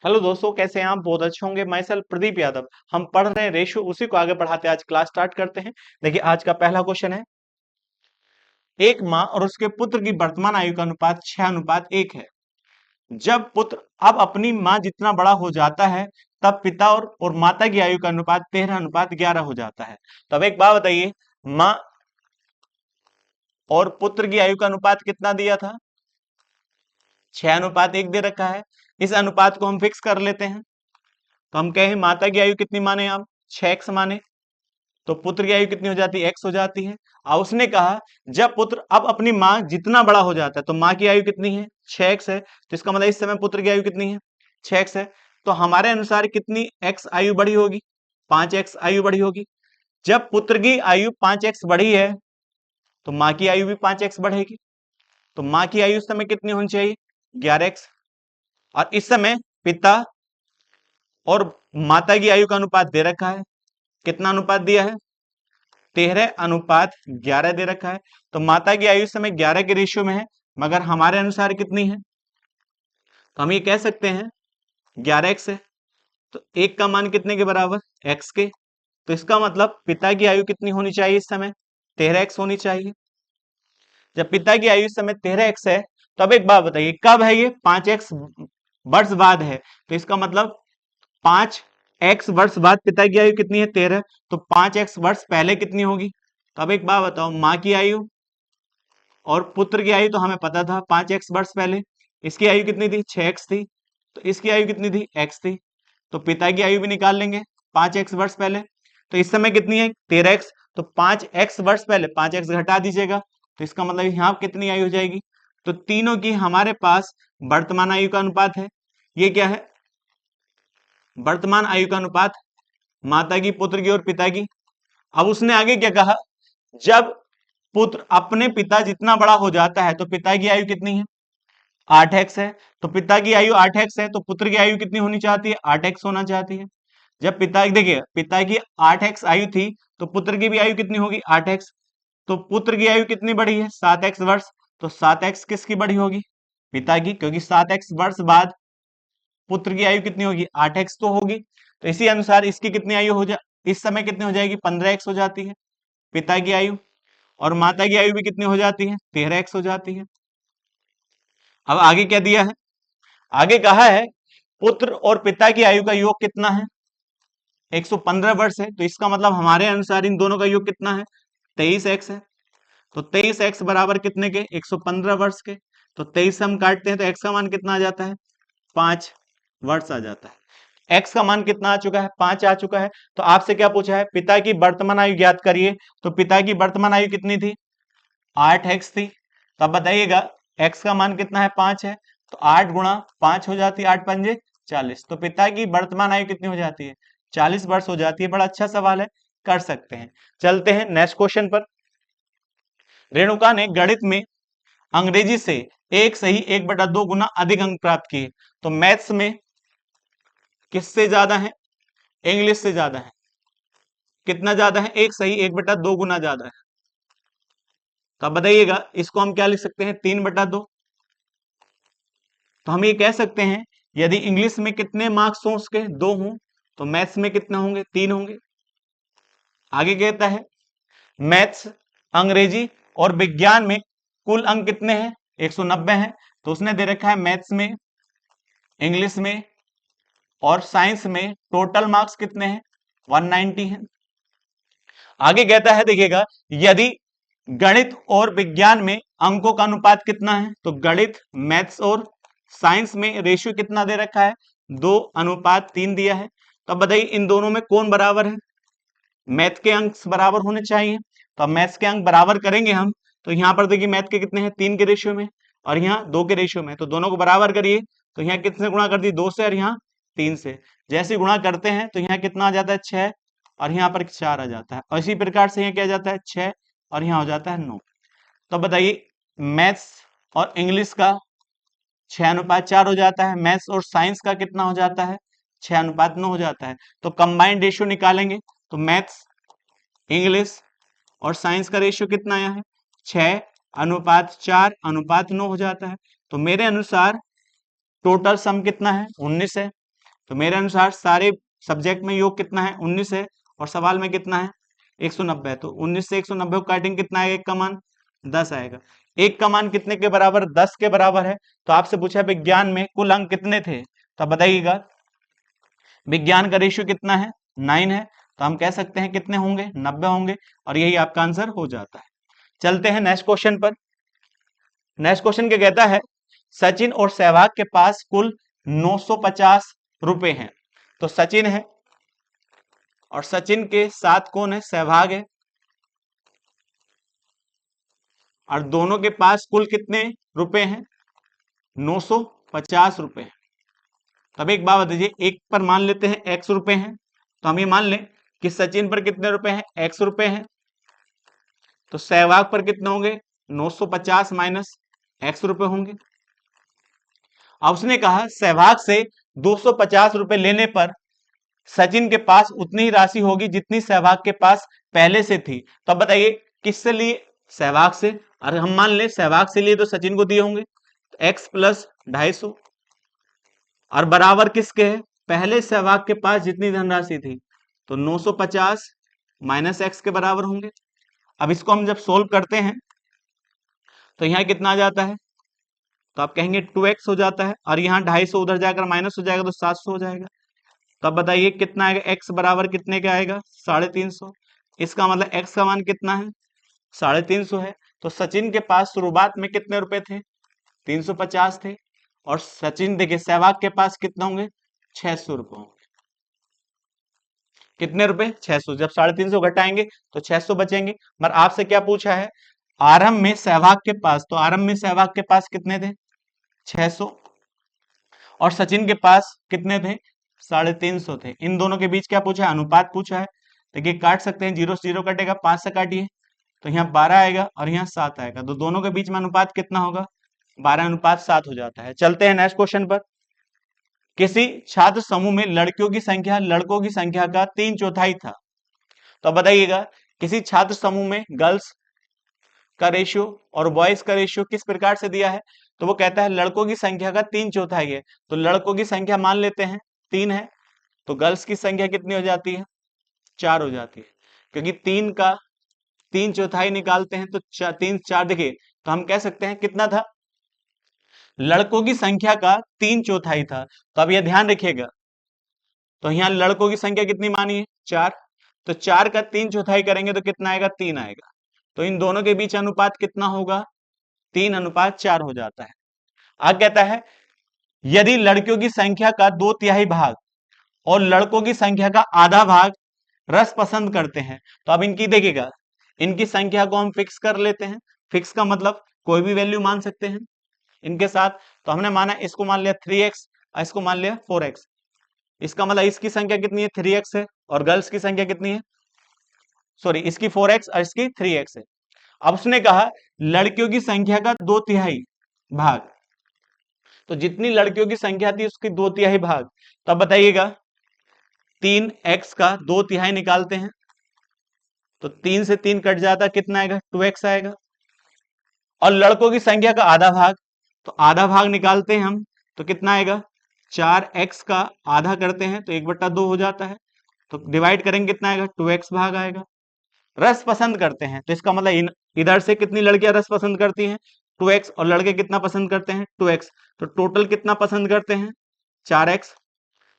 Hello दोस्तों, कैसे हैं आप? बहुत अच्छे होंगे। मैं सेल्फ प्रदीप यादव। हम पढ़ रहे हैं रेशियो, उसी को आगे बढ़ाते हैं। आज क्लास स्टार्ट करते हैं। देखिए, आज का पहला क्वेश्चन है, एक माँ और उसके पुत्र की वर्तमान आयु का अनुपात 6:1 है। जब पुत्र अब अपनी माँ जितना बड़ा हो जाता है, तब पिता और माता की आयु का अनुपात 13:11 हो जाता है। तो अब एक बात बताइए, माँ और पुत्र की आयु का अनुपात कितना दिया था? 6:1 दे रखा है। इस अनुपात को हम फिक्स कर लेते हैं। तो हम कहें माता की आयु कितनी माने आप? 6x माने। तो पुत्र की आयु कितनी हो जाती है? x हो जाती है। और उसने कहा जब पुत्र अब अपनी माँ जितना बड़ा हो जाता है, तो माँ की आयु कितनी है? 6x है। तो इसका मतलब इस समय पुत्र की आयु कितनी है? 6x है। तो हमारे अनुसार कितनी x आयु बढ़ी होगी? 5x आयु बढ़ी होगी। जब पुत्र की आयु 5x बढ़ी है, तो माँ की आयु भी 5x बढ़ेगी। तो माँ की आयु इस समय कितनी होनी चाहिए? 11x। और इस समय पिता और माता की आयु का अनुपात दे रखा है। कितना अनुपात दिया है? 13:11 दे रखा है। तो माता की आयु इस समय 11 के रेशियो में है, मगर हमारे अनुसार कितनी है? तो हम ये कह सकते हैं 11x है। तो एक का मान कितने के बराबर? x के। तो इसका मतलब पिता की आयु कितनी होनी चाहिए इस समय? 13x होनी चाहिए। जब पिता की आयु इस समय 13x है, तो अब एक बात बताइए, कब है ये? 5x वर्ष बाद है। तो इसका मतलब 5x वर्ष बाद पिता की आयु कितनी है? 13। तो 5x वर्ष पहले कितनी होगी? तो अब एक बात बताओ, माँ की आयु और पुत्र की आयु तो हमें पता था 5x वर्ष पहले। इसकी आयु कितनी थी? 6x थी। तो इसकी आयु कितनी थी? x थी। तो पिता की आयु भी निकाल लेंगे 5x वर्ष पहले। तो इस समय कितनी है? 13x। तो 5x वर्ष पहले 5x घटा दीजिएगा। तो इसका मतलब यहाँ कितनी आयु हो जाएगी? तो तीनों की हमारे पास वर्तमान आयु का अनुपात है। ये क्या है? वर्तमान आयु का अनुपात, माता की, पुत्र की और पिता की। अब उसने आगे क्या कहा? जब पुत्र अपने पिता जितना बड़ा हो जाता है, तो पिता की आयु कितनी है? 8x है। तो पिता की आयु 8x है, तो पुत्र की आयु कितनी होनी चाहती है? 8x होना चाहती है। जब पिता, देखिए, पिता की 8x आयु थी, तो पुत्र की भी आयु कितनी होगी? 8x। तो पुत्र की आयु कितनी बढ़ी है? 7x वर्ष। तो 7x किसकी बढ़ी होगी? पिता की, क्योंकि 7x वर्ष बाद पुत्र की आयु कितनी होगी? 8x तो होगी। तो इसी अनुसार इसकी कितनी आयु हो जा इस समय कितनी हो जाएगी? 15x हो जाती है पिता की आयु। और माता की आयु भी कितनी हो जाती है? 13x हो जाती है। अब आगे क्या दिया है? आगे कहा है पुत्र और पिता की आयु का योग कितना है? 115 वर्ष है। तो इसका मतलब हमारे अनुसार इन दोनों का योग कितना है? 23x है। तो 23x बराबर कितने के? 115 वर्ष के। तो 23 से हम काटते हैं, तो x का मान कितना आ जाता है? 5 वर्ष आ जाता है। x का मान कितना आ चुका है? 5 आ चुका है। तो आपसे क्या पूछा है? पिता की वर्तमान आयु ज्ञात करिए। तो पिता की वर्तमान आयु कितनी थी? 8x थी। तो अब बताइएगा, x का मान कितना है? 5 है। तो 8 गुणा 5 हो जाती है, 8 पंजे 40। तो पिता की वर्तमान आयु कितनी हो जाती है? 40 वर्ष हो जाती है। बड़ा अच्छा सवाल है, कर सकते हैं। चलते हैं नेक्स्ट क्वेश्चन पर। रेणुका ने गणित में अंग्रेजी से एक सही 1/2 गुना अधिक अंक प्राप्त किए। तो मैथ्स में किससे ज्यादा है? इंग्लिश से ज्यादा है। कितना ज्यादा है? एक सही 1/2 गुना ज्यादा है। तो अब बताइएगा, इसको हम क्या लिख सकते हैं? 3/2। तो हम ये कह सकते हैं, यदि इंग्लिश में कितने मार्क्स हों उसके? 2 हों, तो मैथ्स में कितना होंगे? 3 होंगे। आगे कहता है, मैथ्स, अंग्रेजी और विज्ञान में कुल अंक कितने हैं? 190 हैं। तो उसने दे रखा है मैथ्स में, इंग्लिश में और साइंस में टोटल मार्क्स कितने हैं? 190 हैं। आगे कहता है, देखिएगा, यदि गणित और विज्ञान में अंकों का अनुपात कितना है? तो गणित, मैथ्स और साइंस में रेशियो कितना दे रखा है? 2:3 दिया है। तो अब बताइए, इन दोनों में कौन बराबर है? मैथ के अंक बराबर होने चाहिए। तो अब मैथ्स के अंक बराबर करेंगे हम। तो यहाँ पर देखिए, मैथ के कितने हैं? 3 के रेशियो में, और यहाँ 2 के रेशियो में। तो दोनों को बराबर करिए। तो यहाँ कितने गुणा कर दी? 2 से, और यहाँ 3 से। जैसे गुणा करते हैं, तो यहाँ कितना आ जाता है? 6, और यहाँ पर 4 आ जाता है। और इसी प्रकार से यहाँ क्या जाता है? 6, और यहाँ हो जाता है 9। तो बताइए, मैथ्स और इंग्लिश का 6:4 हो जाता है। मैथ्स और साइंस का कितना हो जाता है? 6:9 हो जाता है। तो कंबाइंड रेशियो निकालेंगे, तो मैथ्स, इंग्लिश और साइंस का रेशियो कितना आया है? 6:4:9 हो जाता है। तो मेरे अनुसार टोटल सम कितना है? 19 है। तो मेरे अनुसार सारे सब्जेक्ट में योग कितना है 19 है और सवाल में कितना है 190 है। तो 19 से 190 को काटेंगे कितना आएगा, एक का मान 10 आएगा। एक का मान कितने के बराबर, 10 के बराबर है। तो आपसे पूछा विज्ञान में कुल अंक कितने थे, तो आप बताइएगा। विज्ञान का रेशियो कितना है 9 है, तो हम कह सकते हैं कितने होंगे 90 होंगे, और यही आपका आंसर हो जाता है। चलते हैं नेक्स्ट क्वेश्चन पर। नेक्स्ट क्वेश्चन क्या कहता है, सचिन और सहवाग के पास कुल 950 रुपए हैं। तो सचिन है और सचिन के साथ कौन है, सहवाग है, और दोनों के पास कुल कितने रुपए हैं 950 रुपए। तब एक बात बताइए, एक पर मान लेते हैं x रुपए हैं, तो हम ये मान लें कि सचिन पर कितने रुपए हैं, x रुपए हैं, तो सहवाग पर कितने होंगे 950 माइनस x रुपए होंगे। अब उसने कहा सहवाग से 250 रुपए लेने पर सचिन के पास उतनी ही राशि होगी जितनी सहवाग के पास पहले से थी। तो अब बताइए किससे लिए, सहवाग से, और हम मान ले सहवाग से लिए तो सचिन को दिए होंगे x प्लस 250, और बराबर किसके है, पहले सहवाग के पास जितनी धनराशि थी, तो 950 माइनस x के बराबर होंगे। अब इसको हम जब सोल्व करते हैं तो यहाँ कितना आ जाता है, तो आप कहेंगे 2x हो जाता है, और यहाँ 250 उधर जाकर माइनस हो जाएगा तो 700 हो जाएगा। तो अब बताइए कितना आएगा, x बराबर कितने का आएगा 350। इसका मतलब x का मान कितना है 350 है। तो सचिन के पास शुरुआत में कितने रुपए थे 350 थे, और सचिन देखिए सहवाग के पास कितना होंगे 600 रुपए होंगे। कितने रुपए 600, जब 350 घटाएंगे तो 600 बचेंगे। मगर आपसे क्या पूछा है, आरंभ में सहवाग के पास, तो आरंभ में सहवाग के पास कितने थे 600, और सचिन के पास कितने थे 350 थे। इन दोनों के बीच क्या पूछा है, अनुपात पूछा है। देखिए काट सकते हैं, 0 से 0 कटेगा, 5 से काटिए तो यहाँ 12 आएगा और यहाँ 7 आएगा, तो दोनों के बीच में अनुपात कितना होगा 12:7 हो जाता है। चलते हैं नेक्स्ट क्वेश्चन पर। किसी छात्र समूह में लड़कियों की संख्या लड़कों की संख्या का 3/4 था। तो बताइएगा किसी छात्र समूह में गर्ल्स का रेशियो और बॉयज का रेशियो किस प्रकार से दिया है, तो वो कहता है लड़कों की संख्या का 3/4 है। तो लड़कों की संख्या मान लेते हैं 3 है, तो गर्ल्स की संख्या कितनी हो जाती है 4 हो जाती है, क्योंकि 3 का 3/4 निकालते हैं तो 3 4 देखिए, तो हम कह सकते हैं कितना था, लड़कों की संख्या का 3/4 था। तो अब यह ध्यान रखिएगा, तो यहाँ लड़कों की संख्या कितनी मानी है 4, तो 4 का 3/4 करेंगे तो कितना आएगा 3 आएगा। तो इन दोनों के बीच अनुपात कितना होगा 3:4 हो जाता है। आगे कहता है यदि लड़कियों की संख्या का 2/3 भाग और लड़कों की संख्या का आधा भाग रस पसंद करते हैं, तो अब इनकी देखिएगा, इनकी संख्या को हम फिक्स कर लेते हैं। फिक्स का मतलब कोई भी वैल्यू मान सकते हैं इनके साथ। तो हमने माना इसको मान लिया 3x और इसको मान लिया 4x। इसका मतलब इसकी संख्या कितनी है 3x है, और गर्ल्स की संख्या कितनी है, सॉरी इसकी 4x और इसकी 3x है। अब उसने कहा लड़कियों की संख्या का 2/3 भाग, तो जितनी लड़कियों की संख्या थी उसकी 2/3 भाग। तब बताइएगा 3x का 2/3 निकालते हैं, तो 3 से 3 कट जाता, कितना आएगा 2x आएगा। और लड़कों की संख्या का आधा भाग, तो आधा भाग निकालते हैं हम, तो कितना आएगा 4x का आधा करते हैं तो 1/2 हो जाता है, तो डिवाइड करेंगे कितना आएगा 2x भाग आएगा। रस पसंद करते हैं, तो इसका मतलब इधर से कितनी लड़कियां रस पसंद करती हैं 2x, और लड़के कितना पसंद करते हैं 2x, तो टोटल कितना पसंद करते हैं 4x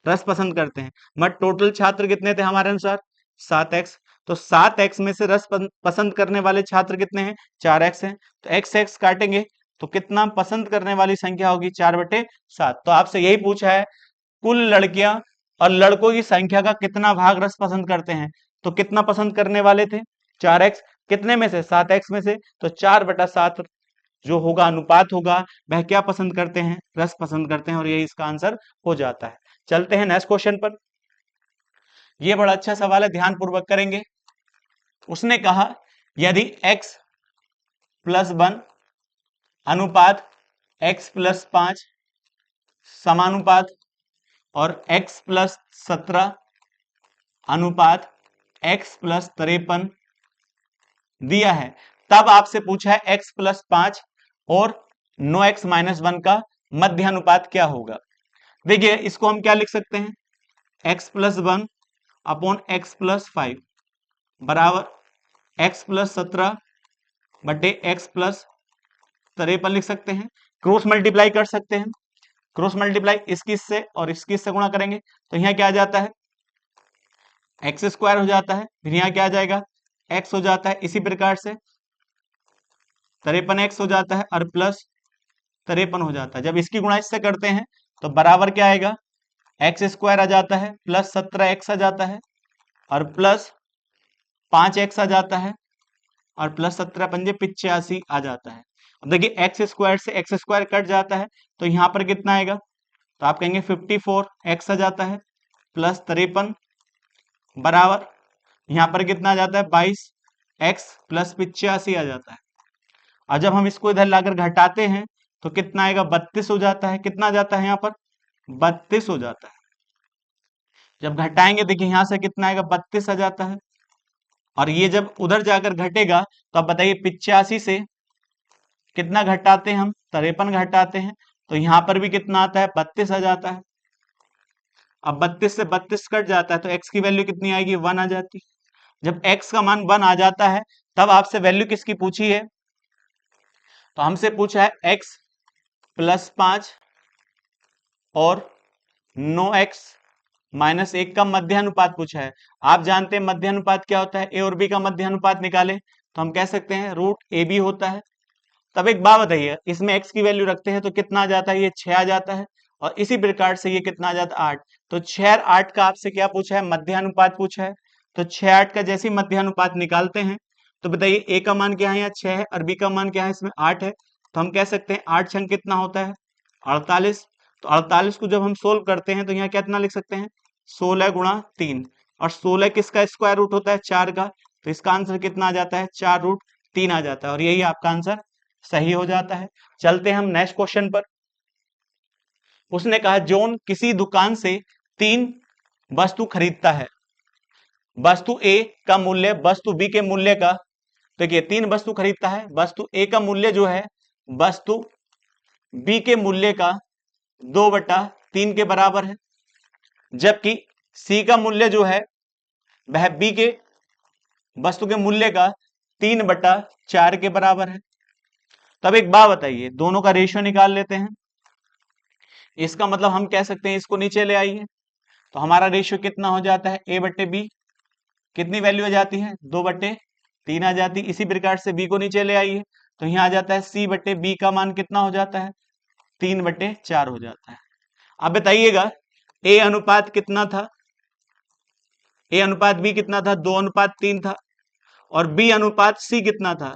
रस पसंद करते हैं। मगर टोटल छात्र कितने थे हमारे अनुसार 7x, तो 7x में से रस पसंद करने वाले छात्र कितने हैं 4x हैं, तो x काटेंगे तो कितना पसंद करने वाली संख्या होगी 4/7। तो आपसे यही पूछा है कुल लड़कियां और लड़कों की संख्या का कितना भाग रस पसंद करते हैं, तो कितना पसंद करने वाले थे 4x, कितने में से 7x में से, तो 4/7 जो होगा अनुपात होगा वह क्या पसंद करते हैं रस पसंद करते हैं, और यही इसका आंसर हो जाता है। चलते हैं नेक्स्ट क्वेश्चन पर। यह बड़ा अच्छा सवाल है, ध्यान पूर्वक करेंगे। उसने कहा यदि x + 1 अनुपात x + 5 समानुपात और x + 17 अनुपात x + 53 दिया है, तब आपसे पूछा है x + 5 और 9x - 1 का मध्य अनुपात क्या होगा। देखिए इसको हम क्या लिख सकते हैं, x plus 1 upon x plus 5 बराबर एक्स प्लस 17 बटे एक्स प्लस 53 लिख सकते हैं। क्रॉस मल्टीप्लाई कर सकते हैं, क्रॉस मल्टीप्लाई इसकी से और इसकी से गुणा करेंगे तो यहाँ क्या आ जाता है, एक्स स्क्वायर हो जाता है, फिर यहाँ क्या आ जाएगा, एक्स हो जाता है। इसी प्रकार से 53 एक्स हो जाता है और प्लस 53 हो जाता है। जब इसकी गुणा इससे करते हैं तो बराबर क्या आएगा, एक्स स्क्वायर आ जाता है प्लस 17 एक्स आ जाता है और प्लस 5 एक्स आ जाता है और प्लस 17 पंजे 85 आ जाता है। अब देखिए एक्स स्क्वायर से एक्स स्क्वायर कट जाता है तो यहाँ पर कितना आएगा, तो आप कहेंगे 54 एक्स आ जाता है प्लस 53 बराबर यहाँ पर कितना आ जाता है 22 एक्स प्लस 85 आ जाता है। और जब हम इसको इधर लाकर घटाते हैं तो कितना आएगा, 32 हो जाता है। कितना आ जाता है यहाँ पर, 32 हो जाता है। जब घटाएंगे देखिए यहाँ से कितना आएगा, 32 आ जाता है। और ये जब उधर जाकर घटेगा तो आप बताइए 85 से कितना घटाते हैं हम, 53 घटाते हैं तो यहाँ पर भी कितना आता है, 32 आ जाता है। अब 32 से 32 कट जाता है तो x की वैल्यू कितनी आएगी, 1 आ जाती है। जब x का मान 1 आ जाता है तब आपसे वैल्यू किसकी पूछी है, तो हमसे पूछा है x प्लस 5 और 9x माइनस 1 का मध्यानुपात पूछा है। आप जानते हैं मध्यानुपात क्या होता है, a और b का मध्यानुपात निकाले तो हम कह सकते हैं रूट ए बी होता है। तब एक बात बताइए, इसमें x की वैल्यू रखते हैं तो कितना आ जाता है, ये 6 आ जाता है और इसी प्रकार से ये कितना आ जाता है, 8। तो 6 और 8 का आपसे क्या पूछा है, मध्यानुपात पूछा है। तो 6 8 का जैसे ही मध्यानुपात निकालते हैं तो बताइए a का मान क्या है, यहाँ 6 है और b का मान क्या है, इसमें 8 है। तो हम कह सकते हैं 8 छंग कितना होता है, 48। तो 48 को जब हम सोल्व करते हैं तो यहाँ कितना लिख सकते हैं, 16 गुणा 3। और 16 किसका स्क्वायर रूट होता है, 4 का। तो इसका आंसर कितना आ जाता है, 4 रूट 3 आ जाता है और यही आपका आंसर सही हो जाता है। चलते हैं हम नेक्स्ट क्वेश्चन पर। उसने कहा जॉन किसी दुकान से 3 वस्तु खरीदता है, वस्तु ए का मूल्य वस्तु बी के मूल्य का, देखिए 3 वस्तु खरीदता है, वस्तु ए का मूल्य जो है वस्तु बी के मूल्य का 2/3 के बराबर है, जबकि सी का मूल्य जो है वह बी के वस्तु के मूल्य का 3/4 के बराबर है। तब एक बात बताइए, दोनों का रेशियो निकाल लेते हैं। इसका मतलब हम कह सकते हैं इसको नीचे ले आइए तो हमारा रेशियो कितना हो जाता है, ए बट्टे बी कितनी वैल्यू आ जाती है, 2/3 आ जाती है। इसी प्रकार से बी को नीचे ले आइए तो यहाँ आ जाता है सी बट्टे बी का मान कितना हो जाता है, 3/4 हो जाता है। अब बताइएगा ए अनुपात कितना था, ए अनुपात बी कितना था, 2/3 था और बी अनुपात सी कितना था,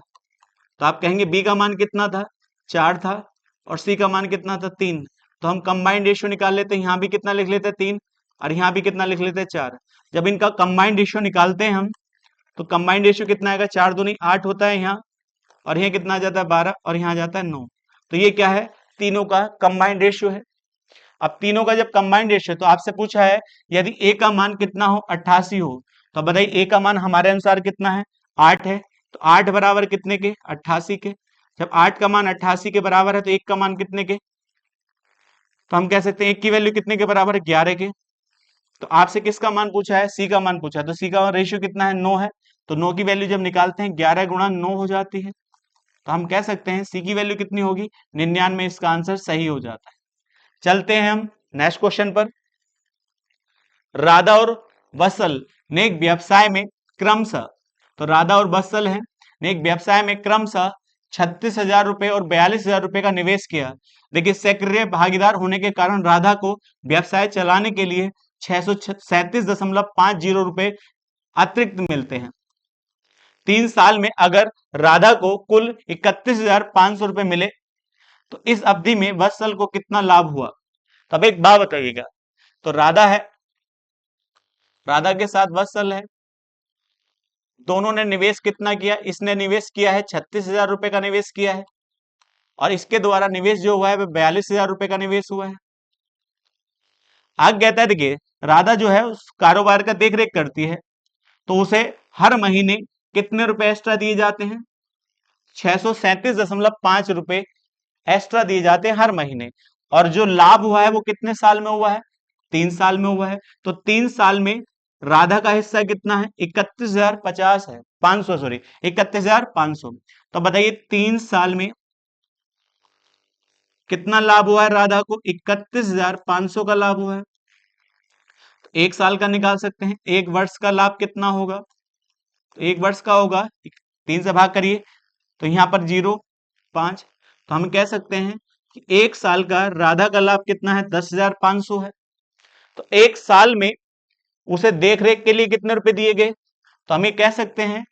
तो आप कहेंगे बी का मान कितना था, 4 था और सी का मान कितना था, 3। तो हम कंबाइंड रेशियो निकाल लेते हैं, यहाँ भी कितना लिख लेते हैं 3 और यहाँ भी कितना लिख लेते हैं 4। जब इनका कंबाइंड रेशियो निकालते हैं हम तो कंबाइंड रेशियो कितना आएगा, 4 दूनी 8 होता है यहाँ और यहाँ कितना आ जाता है 12 और यहाँ आ जाता है 9। तो ये क्या है, तीनों का कंबाइंड रेशियो है। अब तीनों का जब कंबाइंड रेशियो तो आपसे पूछा है यदि ए का मान कितना हो, 88 हो, तो बताइए ए का मान हमारे अनुसार कितना है, 8 है। तो 8 बराबर कितने के, 88 के। जब 8 का मान 88 के बराबर है तो 1 का मान कितने के, तो हम कह सकते हैं 1 की वैल्यू कितने के बराबर है, 11 के। तो आपसे किसका मान पूछा है, सी का मान पूछा है, तो सी का रेशियो कितना है, 9 है। तो 9 की वैल्यू जब निकालते हैं 11 गुणा 9 हो जाती है। तो हम कह सकते हैं सी की वैल्यू कितनी होगी, 99। इसका आंसर सही हो जाता है। चलते हैं हम नेक्स्ट क्वेश्चन पर। राधा और वत्सल ने एक व्यवसाय में क्रमशः, तो राधा और वत्सल है ने एक व्यवसाय में क्रमशः 36,000 रुपए और 42,000 रुपए का निवेश किया। देखिए सक्रिय भागीदार होने के कारण राधा को व्यवसाय चलाने के लिए 637.50 रुपए अतिरिक्त मिलते हैं। 3 साल में अगर राधा को कुल 31,500 रुपए मिले तो इस अवधि में वत्सल को कितना लाभ हुआ। तब एक बात बताइएगा, तो राधा है, राधा के साथ वत्सल है, दोनों ने निवेश कितना किया, इसने निवेश किया है 36,000 रुपए का निवेश किया है और इसके द्वारा निवेश जो हुआ है वह 42,000 रुपए का निवेश हुआ है। आगे कहता है देखिए राधा जो है उस कारोबार का देख रेख करती है तो उसे हर महीने कितने रुपए एक्स्ट्रा दिए जाते हैं, 637.5 रुपए एक्स्ट्रा दिए जाते हैं हर महीने। और जो लाभ हुआ है वो कितने साल में हुआ है, 3 साल में हुआ है। तो 3 साल में राधा का हिस्सा कितना है? 31,050 है, 500 सॉरी 31,500। तो बताइए 3 साल में कितना लाभ हुआ है राधा को? 31,500 का लाभ हुआ है। तो 1 साल का निकाल सकते हैं, 1 वर्ष का लाभ कितना होगा? तो 1 वर्ष का होगा 3 से भाग करिए तो यहाँ पर 0 5। तो हम कह सकते हैं कि 1 साल का राधा का लाभ कितना है? 10,500 है। तो 1 साल में उसे देख रेख के लिए कितने रुपए दिए गए? तो हम ये कह सकते हैं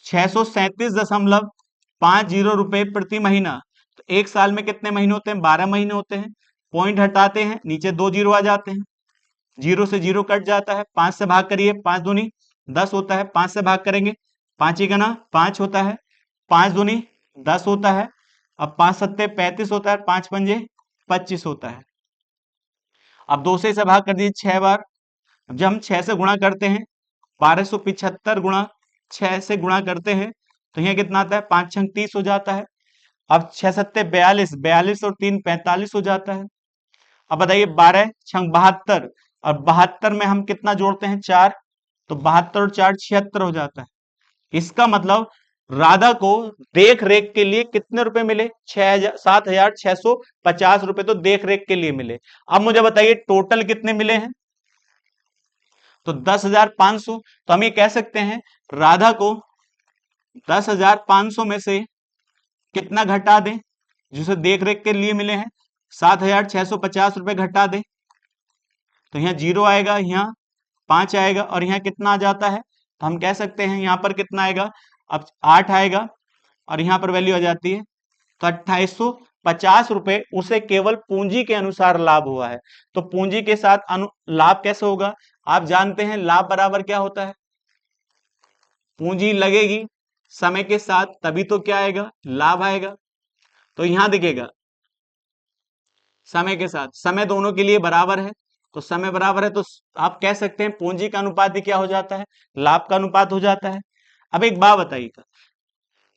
637.50 रुपए प्रति महीना। तो 1 साल में कितने महीने होते हैं? 12 महीने होते हैं। पॉइंट हटाते हैं, नीचे 2 जीरो आ जाते हैं, 0 से 0 कट जाता है, 5 से भाग करिए, 5 दूनी 10 होता है, 5 से भाग करेंगे 5 ही गना 5 होता है, 5 दूनी 10 होता है, अब 5 सत्ते 35 होता है, 5 पंजे 25 होता है। अब 2 से इसे भाग कर दीजिए 6 बार। अब जब हम 6 से गुणा करते हैं 1275 गुणा 6 से गुणा करते हैं तो यहाँ कितना आता है? 5 छंग 30 हो जाता है। अब 6 सत्ते 42, 42 और 3 45 हो जाता है। अब बताइए 12 छंग 72 और 72 में हम कितना जोड़ते हैं? 4। तो 72 और 4 76 हो जाता है। इसका मतलब राधा को देख रेख के लिए कितने रुपए मिले? 7,650 रुपए तो देख रेख के लिए मिले। अब मुझे बताइए टोटल कितने मिले हैं? तो 10,500। तो हम ये कह सकते हैं राधा को 10,500 में से कितना घटा दें जिसे देख रेख के लिए मिले हैं? 7,650 रुपए घटा दें तो यहाँ 0 आएगा, यहाँ 5 आएगा और यहाँ कितना आ जाता है? तो हम कह सकते हैं यहाँ पर कितना आएगा? अब 8 आएगा और यहाँ पर वैल्यू आ जाती है। तो 2,850 रुपए उसे केवल पूंजी के अनुसार लाभ हुआ है। तो पूंजी के साथ लाभ कैसे होगा? आप जानते हैं लाभ बराबर क्या होता है? पूंजी लगेगी समय के साथ तभी तो क्या आएगा? लाभ आएगा। तो यहां दिखेगा समय के साथ, समय दोनों के लिए बराबर है, तो समय बराबर है तो आप कह सकते हैं पूंजी का अनुपात ही क्या हो जाता है? लाभ का अनुपात हो जाता है। अब एक बात बताइएगा,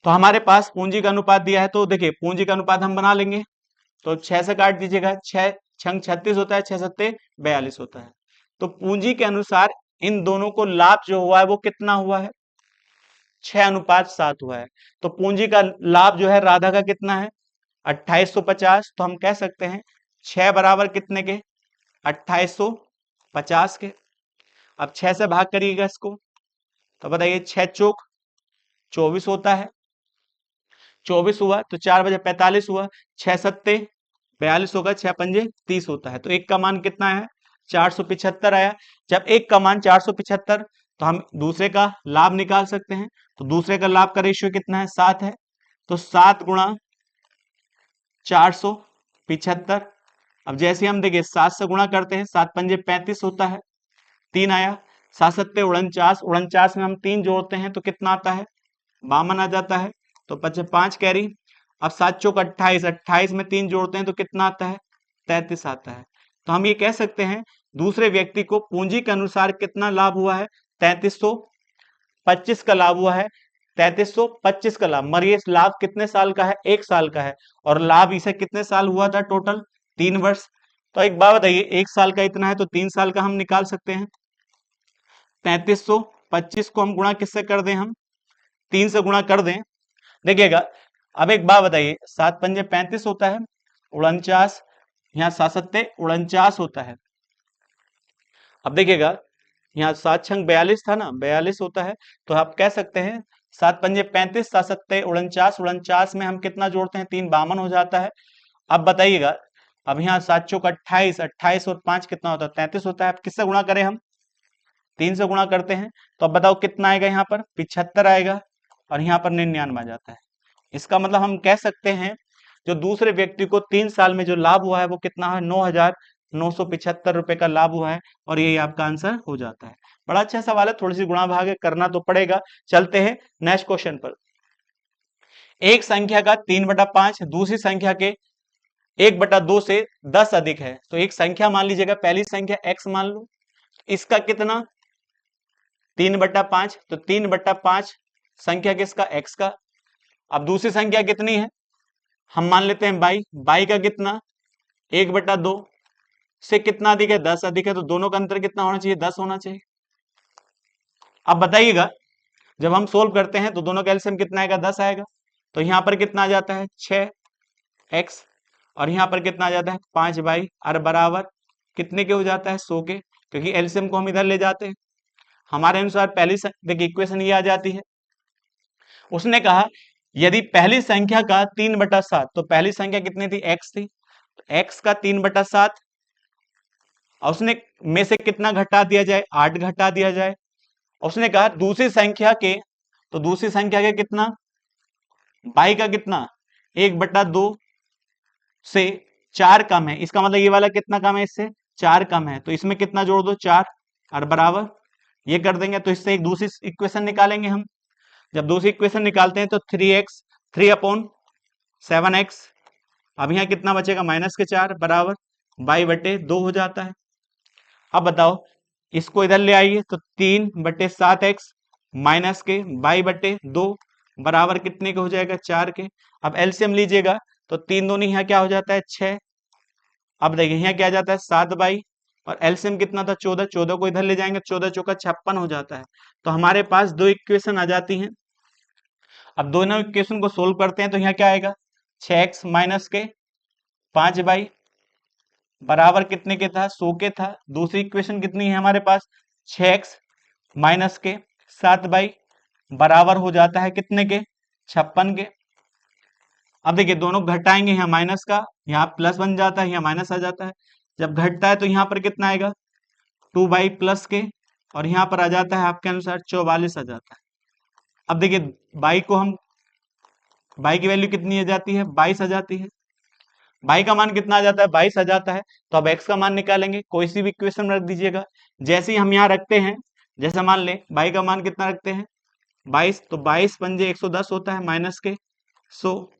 तो हमारे पास पूंजी का अनुपात दिया है तो देखिए पूंजी का अनुपात हम बना लेंगे। तो 6 से काट दीजिएगा, 6 छंग 36 होता है, 6 सत्ते 42 होता है। तो पूंजी के अनुसार इन दोनों को लाभ जो हुआ है वो कितना हुआ है? 6:7 हुआ है। तो पूंजी का लाभ जो है राधा का कितना है? 2,850। तो हम कह सकते हैं 6 बराबर कितने के? 2,850 के। अब 6 से भाग करिएगा इसको तो बताइए 6 चौक 24 होता है, 24 हुआ तो 4 बजे 45 हुआ, 6 सत्ते 42 होगा, 6 पंजे 30 होता है। तो एक का मान कितना है? 475 आया। जब एक का मान 475 तो हम दूसरे का लाभ निकाल सकते हैं। तो दूसरे का लाभ का रेशियो कितना है? 7 है। तो 7 गुणा 475। अब जैसे हम देखिए 7 से गुणा करते हैं, 7 पंजे 35 होता है, 3 आया, 7 सत्ते 49, 49 में हम 3 जोड़ते हैं तो कितना आता है? 52 आ जाता है। तो 5 कैरी। अब 7 चौक 28, 28 में 3 जोड़ते हैं तो कितना आता है? 33 आता है। तो हम ये कह सकते हैं दूसरे व्यक्ति को पूंजी के अनुसार कितना लाभ हुआ है? 3325 का लाभ हुआ है। 3325 का लाभ, मगर ये लाभ कितने साल का है? 1 साल का है। और लाभ इसे कितने साल हुआ था टोटल? 3 वर्ष। तो एक बात बताइए, 1 साल का इतना है तो 3 साल का हम निकाल सकते हैं। 3325 को हम गुणा किससे कर दें? हम 3 से गुणा कर दें। देखिएगा अब एक बात बताइए, 7 पंजे 35 होता है, 49, यहाँ 7 सत्ते 49 होता है। अब देखिएगा यहाँ 7 छंग 42 था ना, 42 होता है। तो आप कह सकते हैं 7 पंजे 35, 7 सत्ते 49, 49 में हम कितना जोड़ते हैं? 3 52 हो जाता है। अब बताइएगा, अब यहाँ 7 चौक 28, 28 और 5 कितना होता है? 33 होता है। अब किससे गुणा करें हम? 3 से गुणा करते हैं। तो अब बताओ कितना आएगा? यहाँ पर 75 आएगा और यहाँ पर 99 आ जाता है। इसका मतलब हम कह सकते हैं जो दूसरे व्यक्ति को 3 साल में जो लाभ हुआ है वो कितना है? 9,975 रुपए का लाभ हुआ है और यही आपका आंसर हो जाता है। बड़ा अच्छा सवाल है, थोड़ी सी गुणा भाग करना तो पड़ेगा। चलते हैं नेक्स्ट क्वेश्चन पर। एक संख्या का 3/5 दूसरी संख्या के 1/2 से 10 अधिक है। तो एक संख्या मान लीजिएगा, पहली संख्या x मान लो, इसका कितना? 3/5। तो 3/5 संख्या किसका? x का। अब दूसरी संख्या कितनी है? हम मान लेते हैं बाई, बाई का कितना? 1/2। से कितना अधिक है? 10 अधिक है, तो दोनों का अंतर कितना होना चाहिए? 10 होना चाहिए। अब बताइएगा, जब हम सोल्व करते हैं तो दोनों का एलसीएम कितना आएगा? 10 आएगा। तो यहाँ पर कितना आ जाता है? 6x, और यहाँ पर कितना आ जाता है? 5y, और बराबर कितने के हो जाता है? 100 के, क्योंकि एलसीएम को हम इधर ले जाते हैं। हमारे अनुसार पहली देखिए इक्वेशन ये आ जाती है। उसने कहा यदि पहली संख्या का 3/7, तो पहली संख्या कितनी थी? x थी, तो x का 3/7, और उसने में से कितना घटा दिया जाए? 8 घटा दिया जाए। उसने कहा दूसरी संख्या के, तो दूसरी संख्या के कितना? y का कितना? 1/2 से 4 कम है, इसका मतलब ये वाला कितना कम है? इससे 4 कम है, तो इसमें कितना जोड़ दो? 4, और बराबर ये कर देंगे, तो इससे एक दूसरी इक्वेशन निकालेंगे हम। जब दूसरी इक्वेशन निकालते हैं तो 3x 3/7x, अब यहाँ कितना बचेगा? -4 बराबर y/2 हो जाता है। अब बताओ, इसको इधर ले आइए, तो 3/7x माइनस के y/2 बराबर कितने के हो जाएगा? 4 के। अब एलसीएम लीजिएगा, तो 3 दूनी यहाँ क्या हो जाता है? 6। अब देखिए यहाँ क्या आ जाता है? 7y, और एलसीएम कितना था? 14। 14 को इधर ले जाएंगे, 14 चौका 56 हो जाता है। तो हमारे पास दो इक्वेशन आ जाती हैं। अब दोनों इक्वेशन को सोल्व करते हैं तो यहाँ क्या आएगा? 6x माइनस के 5y बराबर कितने के था? 100 के था। दूसरी इक्वेशन कितनी है हमारे पास? 6x माइनस के 7y बराबर हो जाता है कितने के? 56 के। अब देखिए दोनों घटाएंगे, यहाँ माइनस का यहाँ प्लस बन जाता है, यहाँ माइनस आ जाता है। जब घटता है तो यहाँ पर कितना आएगा? 2y प्लस के, और यहाँ पर आ जाता है आपके अनुसार 44 आ जाता है। अब देखिए y की वैल्यू कितनी आ जाती है? 22 आ जाती है। y का मान कितना आ जाता है? 22 आ जाता है। तो अब x का मान निकालेंगे, कोई सी भी इक्वेशन में रख दीजिएगा। जैसे ही हम यहाँ रखते हैं, जैसे मान लें y का मान कितना रखते हैं? 22, तो 22 पंजे 110 होता है, माइनस के 100,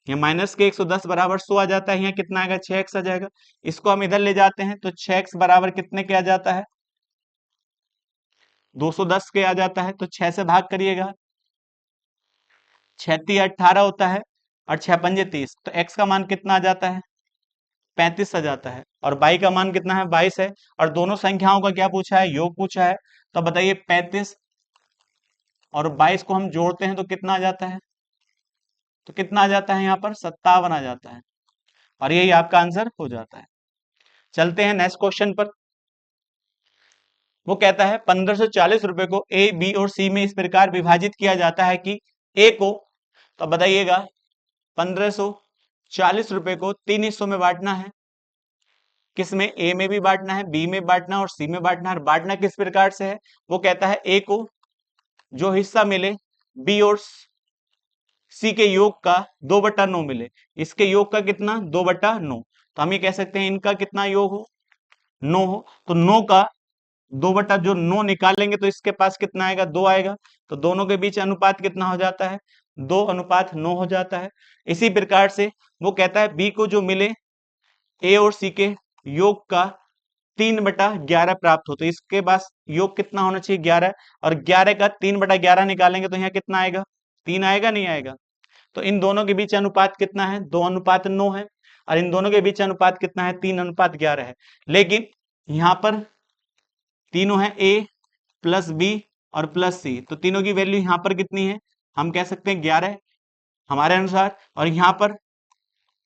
यहाँ माइनस के 110 बराबर 100 आ जाता है। यहाँ कितना आएगा? 6x आ जाएगा। इसको हम इधर ले जाते हैं, तो 6x बराबर कितने के आ जाता है? 210 के आ जाता है। तो 6 से भाग करिएगा, 6 3 18 होता है, और 6 पंजे 30, तो x का मान कितना आ जाता है? 35 आ जाता है। और y का मान कितना है? 22 है। और दोनों संख्याओं का क्या पूछा है? योग पूछा है। तो बताइए 35 और 22 को हम जोड़ते हैं तो कितना आ जाता है? तो कितना आ जाता है? यहाँ पर 57 आ जाता है, और यही आपका आंसर हो जाता है। चलते हैं नेक्स्ट क्वेश्चन पर। वो कहता है 1540 रुपए को ए, बी और सी में इस प्रकार विभाजित किया जाता है कि ए को, तो बताइएगा 1540 रुपए को 3 हिस्सों में बांटना है। किसमें? ए में भी बांटना है, बी में बांटना है, और सी में बांटना है। बांटना किस प्रकार से है? वो कहता है ए को जो हिस्सा मिले बी और सी के योग का 2/9 मिले। इसके योग का कितना? 2/9। तो हम ये कह सकते हैं इनका कितना योग हो? 9 हो। तो 9 का 2/9 निकालेंगे तो इसके पास कितना आएगा? 2 आएगा। तो दोनों के बीच अनुपात कितना हो जाता है? 2:9 हो जाता है। इसी प्रकार से वो कहता है बी को जो मिले ए और सी के योग का 3/11 प्राप्त हो, तो इसके पास योग कितना होना चाहिए? 11, और 11 का 3/11 निकालेंगे तो यहाँ कितना आएगा? 3 आएगा, नहीं आएगा? तो इन दोनों के बीच अनुपात कितना है? 2:9 है, और इन दोनों के बीच अनुपात कितना है? 3:11 है। लेकिन यहाँ पर तीनों है ए प्लस बी और प्लस सी, तो तीनों की वैल्यू यहाँ पर कितनी है? हम कह सकते हैं 11 हमारे अनुसार। और यहाँ पर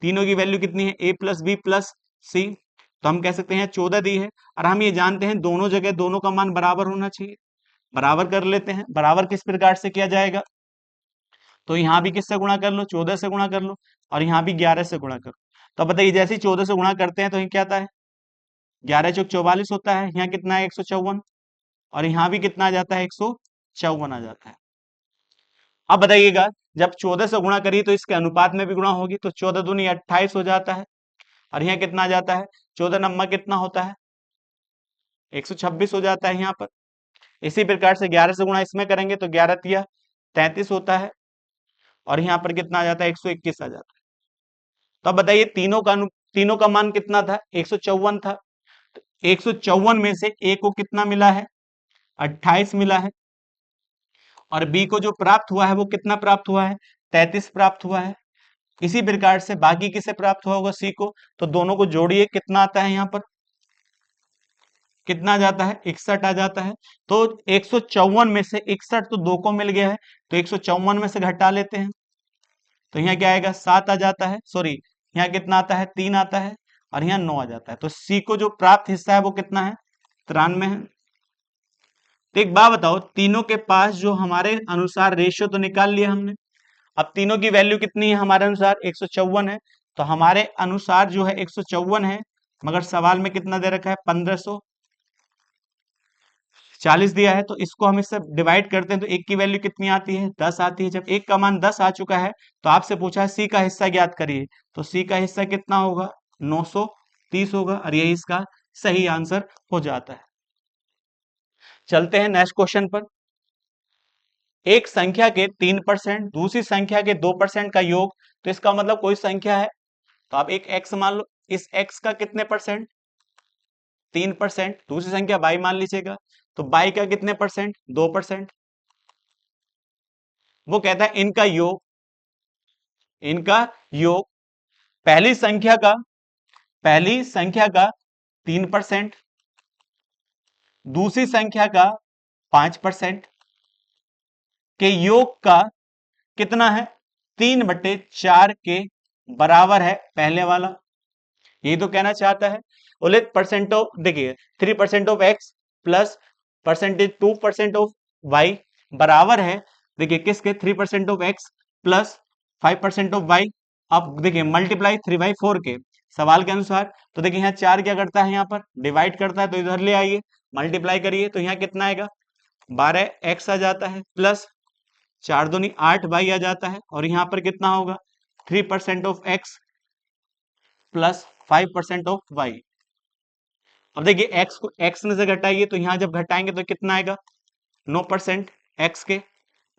तीनों की वैल्यू कितनी है? ए प्लस बी प्लस सी, तो हम कह सकते हैं 14 दी है। और हम ये जानते हैं दोनों जगह दोनों का मान बराबर होना चाहिए। बराबर कर लेते हैं। बराबर किस प्रकार से किया जाएगा? तो यहाँ भी किससे गुणा कर लो? 14 से गुणा कर लो, और यहाँ भी 11 से गुणा करो। तो बताइए जैसे ही 14 से गुणा करते हैं तो ये क्या आता है? 11 चौक 44 होता है। यहाँ कितना है? 154, और यहाँ भी कितना आ जाता है? 154 आ जाता है। अब बताइएगा जब 14 से गुणा करिए तो इसके अनुपात में भी गुणा होगी, तो 14 दूनी 28 हो जाता है, और यहाँ कितना आ जाता है? 14 नंबर कितना होता है? 126 हो जाता है यहाँ पर। इसी प्रकार से 11 से गुणा इसमें करेंगे तो 11 तिया 33 होता है, और यहाँ पर कितना आ जाता है? 121 आ जाता है। तो अब बताइए तीनों का मान कितना था? 154 था। तो 154 में से ए को कितना मिला है? 28 मिला है, और बी को जो प्राप्त हुआ है वो कितना प्राप्त हुआ है? 33 प्राप्त हुआ है। इसी प्रकार से बाकी किसे प्राप्त हुआ होगा, सी को। तो दोनों को जोड़िए, कितना आता है यहाँ पर, कितना आ जाता है, 61 आ जाता है। तो 154 में से 61 तो 2 को मिल गया है, तो 154 में से घटा लेते हैं, तो यहाँ क्या आएगा, 7 आ जाता है, सॉरी यहाँ कितना आता है, 3 आता है, और यहाँ 9 आ जाता है। तो सी को जो प्राप्त हिस्सा है वो कितना है, 93 है। तो एक बात बताओ, तीनों के पास जो हमारे अनुसार रेशियो तो निकाल लिया हमने, अब तीनों की वैल्यू कितनी है हमारे अनुसार, 154 है। तो हमारे अनुसार जो है 154 है, मगर सवाल में कितना दे रखा है, 1540 दिया है। तो इसको हम इससे डिवाइड करते हैं, तो एक की वैल्यू कितनी आती है, 10 आती है। जब एक का मान 10 आ चुका है, तो आपसे पूछा है सी का हिस्सा ज्ञात करिए, तो सी का हिस्सा कितना होगा, 930 होगा, और यही इसका सही आंसर हो जाता है। चलते हैं नेक्स्ट क्वेश्चन पर। एक संख्या के 3% दूसरी संख्या के 2% का योग, तो इसका मतलब कोई संख्या है, तो आप एक x मान लो, इस x का कितने परसेंट, 3%, दूसरी संख्या y मान लीजिएगा, तो y का कितने परसेंट, 2%। वो कहता है इनका योग पहली संख्या का 3%, दूसरी संख्या का 5% के योग का कितना है, 3/4 के बराबर है पहले वाला। यही तो कहना चाहता है। बोले परसेंट ऑफ, देखिए 3% of x plus percentage 2% of y बराबर है, देखिए किसके, 3% of x plus 5% of y. अब देखिए मल्टीप्लाई 3/4 के सवाल के अनुसार, तो देखिए यहाँ 4 क्या करता है, यहाँ पर डिवाइड करता है, तो इधर ले आइए, मल्टीप्लाई करिए, तो यहाँ कितना आएगा, 12x आ जाता है, प्लस 4 दूनी 8 वाई आ जाता है, और यहाँ पर कितना होगा, 3% of x plus 5% of y. अब देखिए x को x में से घटाइए, तो यहां जब घटाएंगे तो कितना आएगा, 9% x के,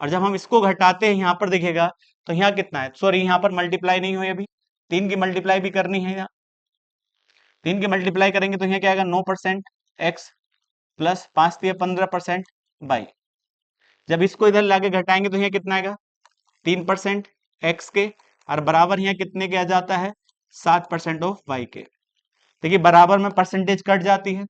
और जब हम इसको घटाते हैं यहाँ पर देखिएगा, तो यहाँ कितना है, सॉरी यहाँ पर मल्टीप्लाई नहीं हुई अभी, 3 की मल्टीप्लाई भी करनी है, यहाँ 3 की मल्टीप्लाई करेंगे तो यहाँ क्या आएगा, 9% x प्लस 5 दिया 15% वाई। जब इसको इधर लाके घटाएंगे तो यहाँ कितना आएगा, 3% x के, और बराबर यहाँ कितने के आ जाता है, 7% ऑफ वाई के। देखिए बराबर में परसेंटेज कट जाती है,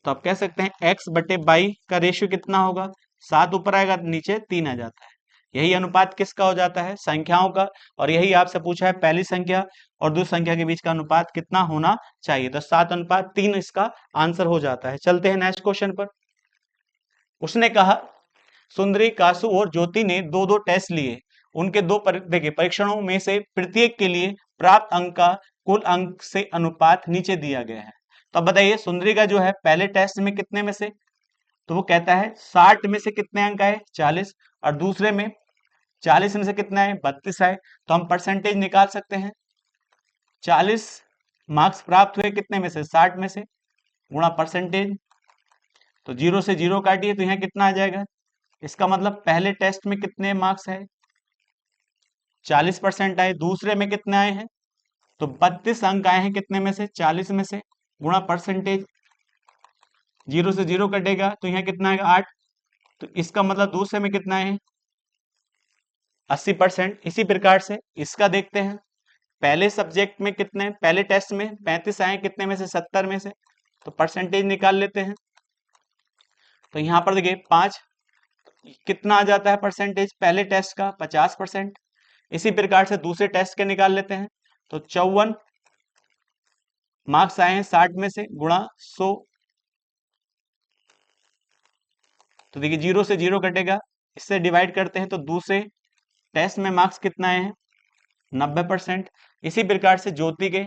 तो आप कह सकते हैं x/y का रेशियो कितना होगा, 7 ऊपर आएगा, नीचे 3 आ जाता है। यही अनुपात किसका हो जाता है, संख्याओं का। और यही आपसे पूछा है, पहली संख्या और दूसरी संख्या के बीच का अनुपात कितना होना चाहिए, तो 7:3 इसका आंसर हो जाता है। चलते हैं नेक्स्ट क्वेश्चन पर। उसने कहा, सुंदरी, कासु और ज्योति ने 2-2 टेस्ट लिए, उनके देखिए परीक्षणों में से प्रत्येक के लिए प्राप्त अंक का कुल अंक से अनुपात नीचे दिया गया है। तो अब बताइए, सुंदरी का जो है पहले टेस्ट में कितने में से, तो वो कहता है 60 में से कितने अंक आए, 40, और दूसरे में 40 में से कितना है, 32 आए। तो हम परसेंटेज निकाल सकते हैं, 40 मार्क्स प्राप्त हुए कितने में से, 60 में से, गुणा परसेंटेज, तो 0 से 0 काटिए, तो यहाँ कितना आ जाएगा, इसका मतलब पहले टेस्ट में कितने मार्क्स आए, 40% आए, दूसरे में कितने आए हैं, तो 32 अंक आए हैं, कितने में से, 40 में से, गुणा परसेंटेज, 0 से 0 कटेगा, तो यहाँ कितना आएगा, 8। तो इसका मतलब दूसरे में कितना है, 80%। इसी प्रकार से इसका देखते हैं, पहले सब्जेक्ट में कितने, पहले टेस्ट में 35 आए, कितने में से, 70 में से, तो परसेंटेज निकाल लेते हैं। तो यहाँ पर देखिए 5 कितना आ जाता है परसेंटेज, पहले टेस्ट का 50%। इसी प्रकार से दूसरे टेस्ट के निकाल लेते हैं, तो 54 मार्क्स आए हैं 60 में से, गुणा 100, तो देखिए 0 से 0 कटेगा, इससे डिवाइड करते हैं, तो दूसरे टेस्ट में मार्क्स कितना आए हैं, 90%। इसी प्रकार से ज्योति के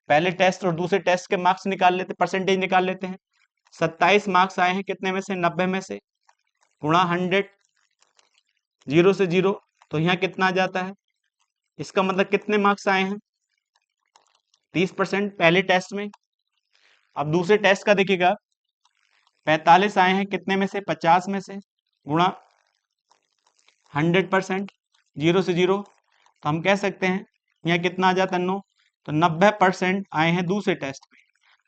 पहले टेस्ट और दूसरे टेस्ट के मार्क्स निकाल लेते, परसेंटेज निकाल लेते हैं, 27 मार्क्स आए हैं, कितने में से, 90 में से, गुणा 100, 0 से 0, तो यहाँ कितना आ जाता है, इसका मतलब कितने मार्क्स आए हैं, 30% पहले टेस्ट में। अब दूसरे टेस्ट का देखिएगा, 45 आए हैं, कितने में से, 50 में से, गुणा 100%, 0 से 0, तो हम कह सकते हैं यहाँ कितना आ जाता है, 9। तो 90% आए हैं दूसरे टेस्ट में।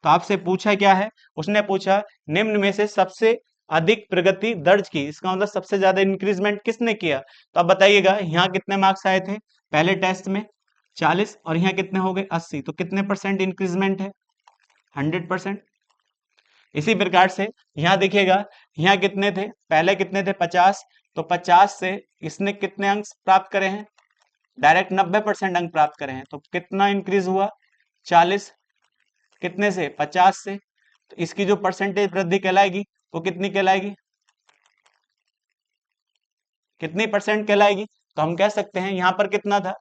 तो आपसे पूछा क्या है, उसने पूछा निम्न में से सबसे अधिक प्रगति दर्ज की, इसका मतलब सबसे ज्यादा इंक्रीजमेंट किसने किया। तो अब बताइएगा यहाँ कितने मार्क्स आए थे पहले टेस्ट में 40 और यहाँ कितने हो गए 80, तो कितने परसेंट इंक्रीजमेंट है 100%। इसी प्रकार से यहाँ देखिएगा यहाँ कितने थे पहले कितने थे 50, तो 50 से इसने कितने अंक प्राप्त करे हैं डायरेक्ट 90% अंक प्राप्त करे हैं, तो कितना इंक्रीज हुआ 40 कितने से 50 से, तो इसकी जो परसेंटेज वृद्धि कहलाएगी वो कितनी कहलाएगी, कितनी परसेंट कहलाएगी। तो हम कह सकते हैं यहाँ पर कितना था,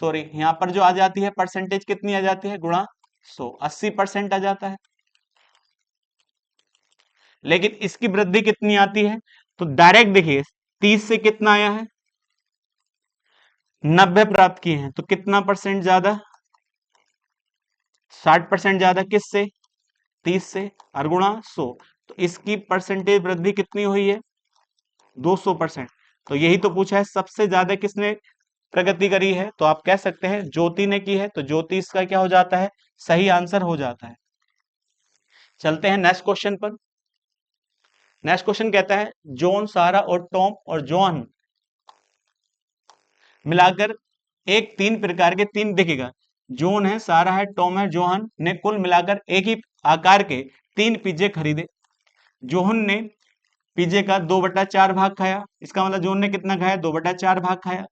सॉरी यहाँ पर जो आ जाती है परसेंटेज कितनी आ जाती है गुणा 100, 80% आ जाता है। लेकिन इसकी वृद्धि कितनी आती है, तो डायरेक्ट देखिए 30 से कितना आया है 90 प्राप्त किए हैं, तो कितना परसेंट ज्यादा 60% ज्यादा किससे 30 से और गुणा 100, तो इसकी परसेंटेज वृद्धि कितनी हुई है 200%। तो यही तो पूछा है सबसे ज्यादा किसने प्रगति करी है, तो आप कह सकते हैं ज्योति ने की है, तो ज्योति इसका क्या हो जाता है सही आंसर हो जाता है। चलते हैं नेक्स्ट क्वेश्चन पर। नेक्स्ट क्वेश्चन कहता है जॉन, सारा और टॉम और जॉन मिलाकर एक 3 प्रकार के 3 दिखेगा, जॉन है, सारा है, टॉम है, जोहन ने कुल मिलाकर एक ही आकार के 3 पिज्जे खरीदे। जोहन ने पिज्जे का 2/4 भाग खाया, इसका मतलब जोहन ने कितना खाया 2/4 भाग खाया।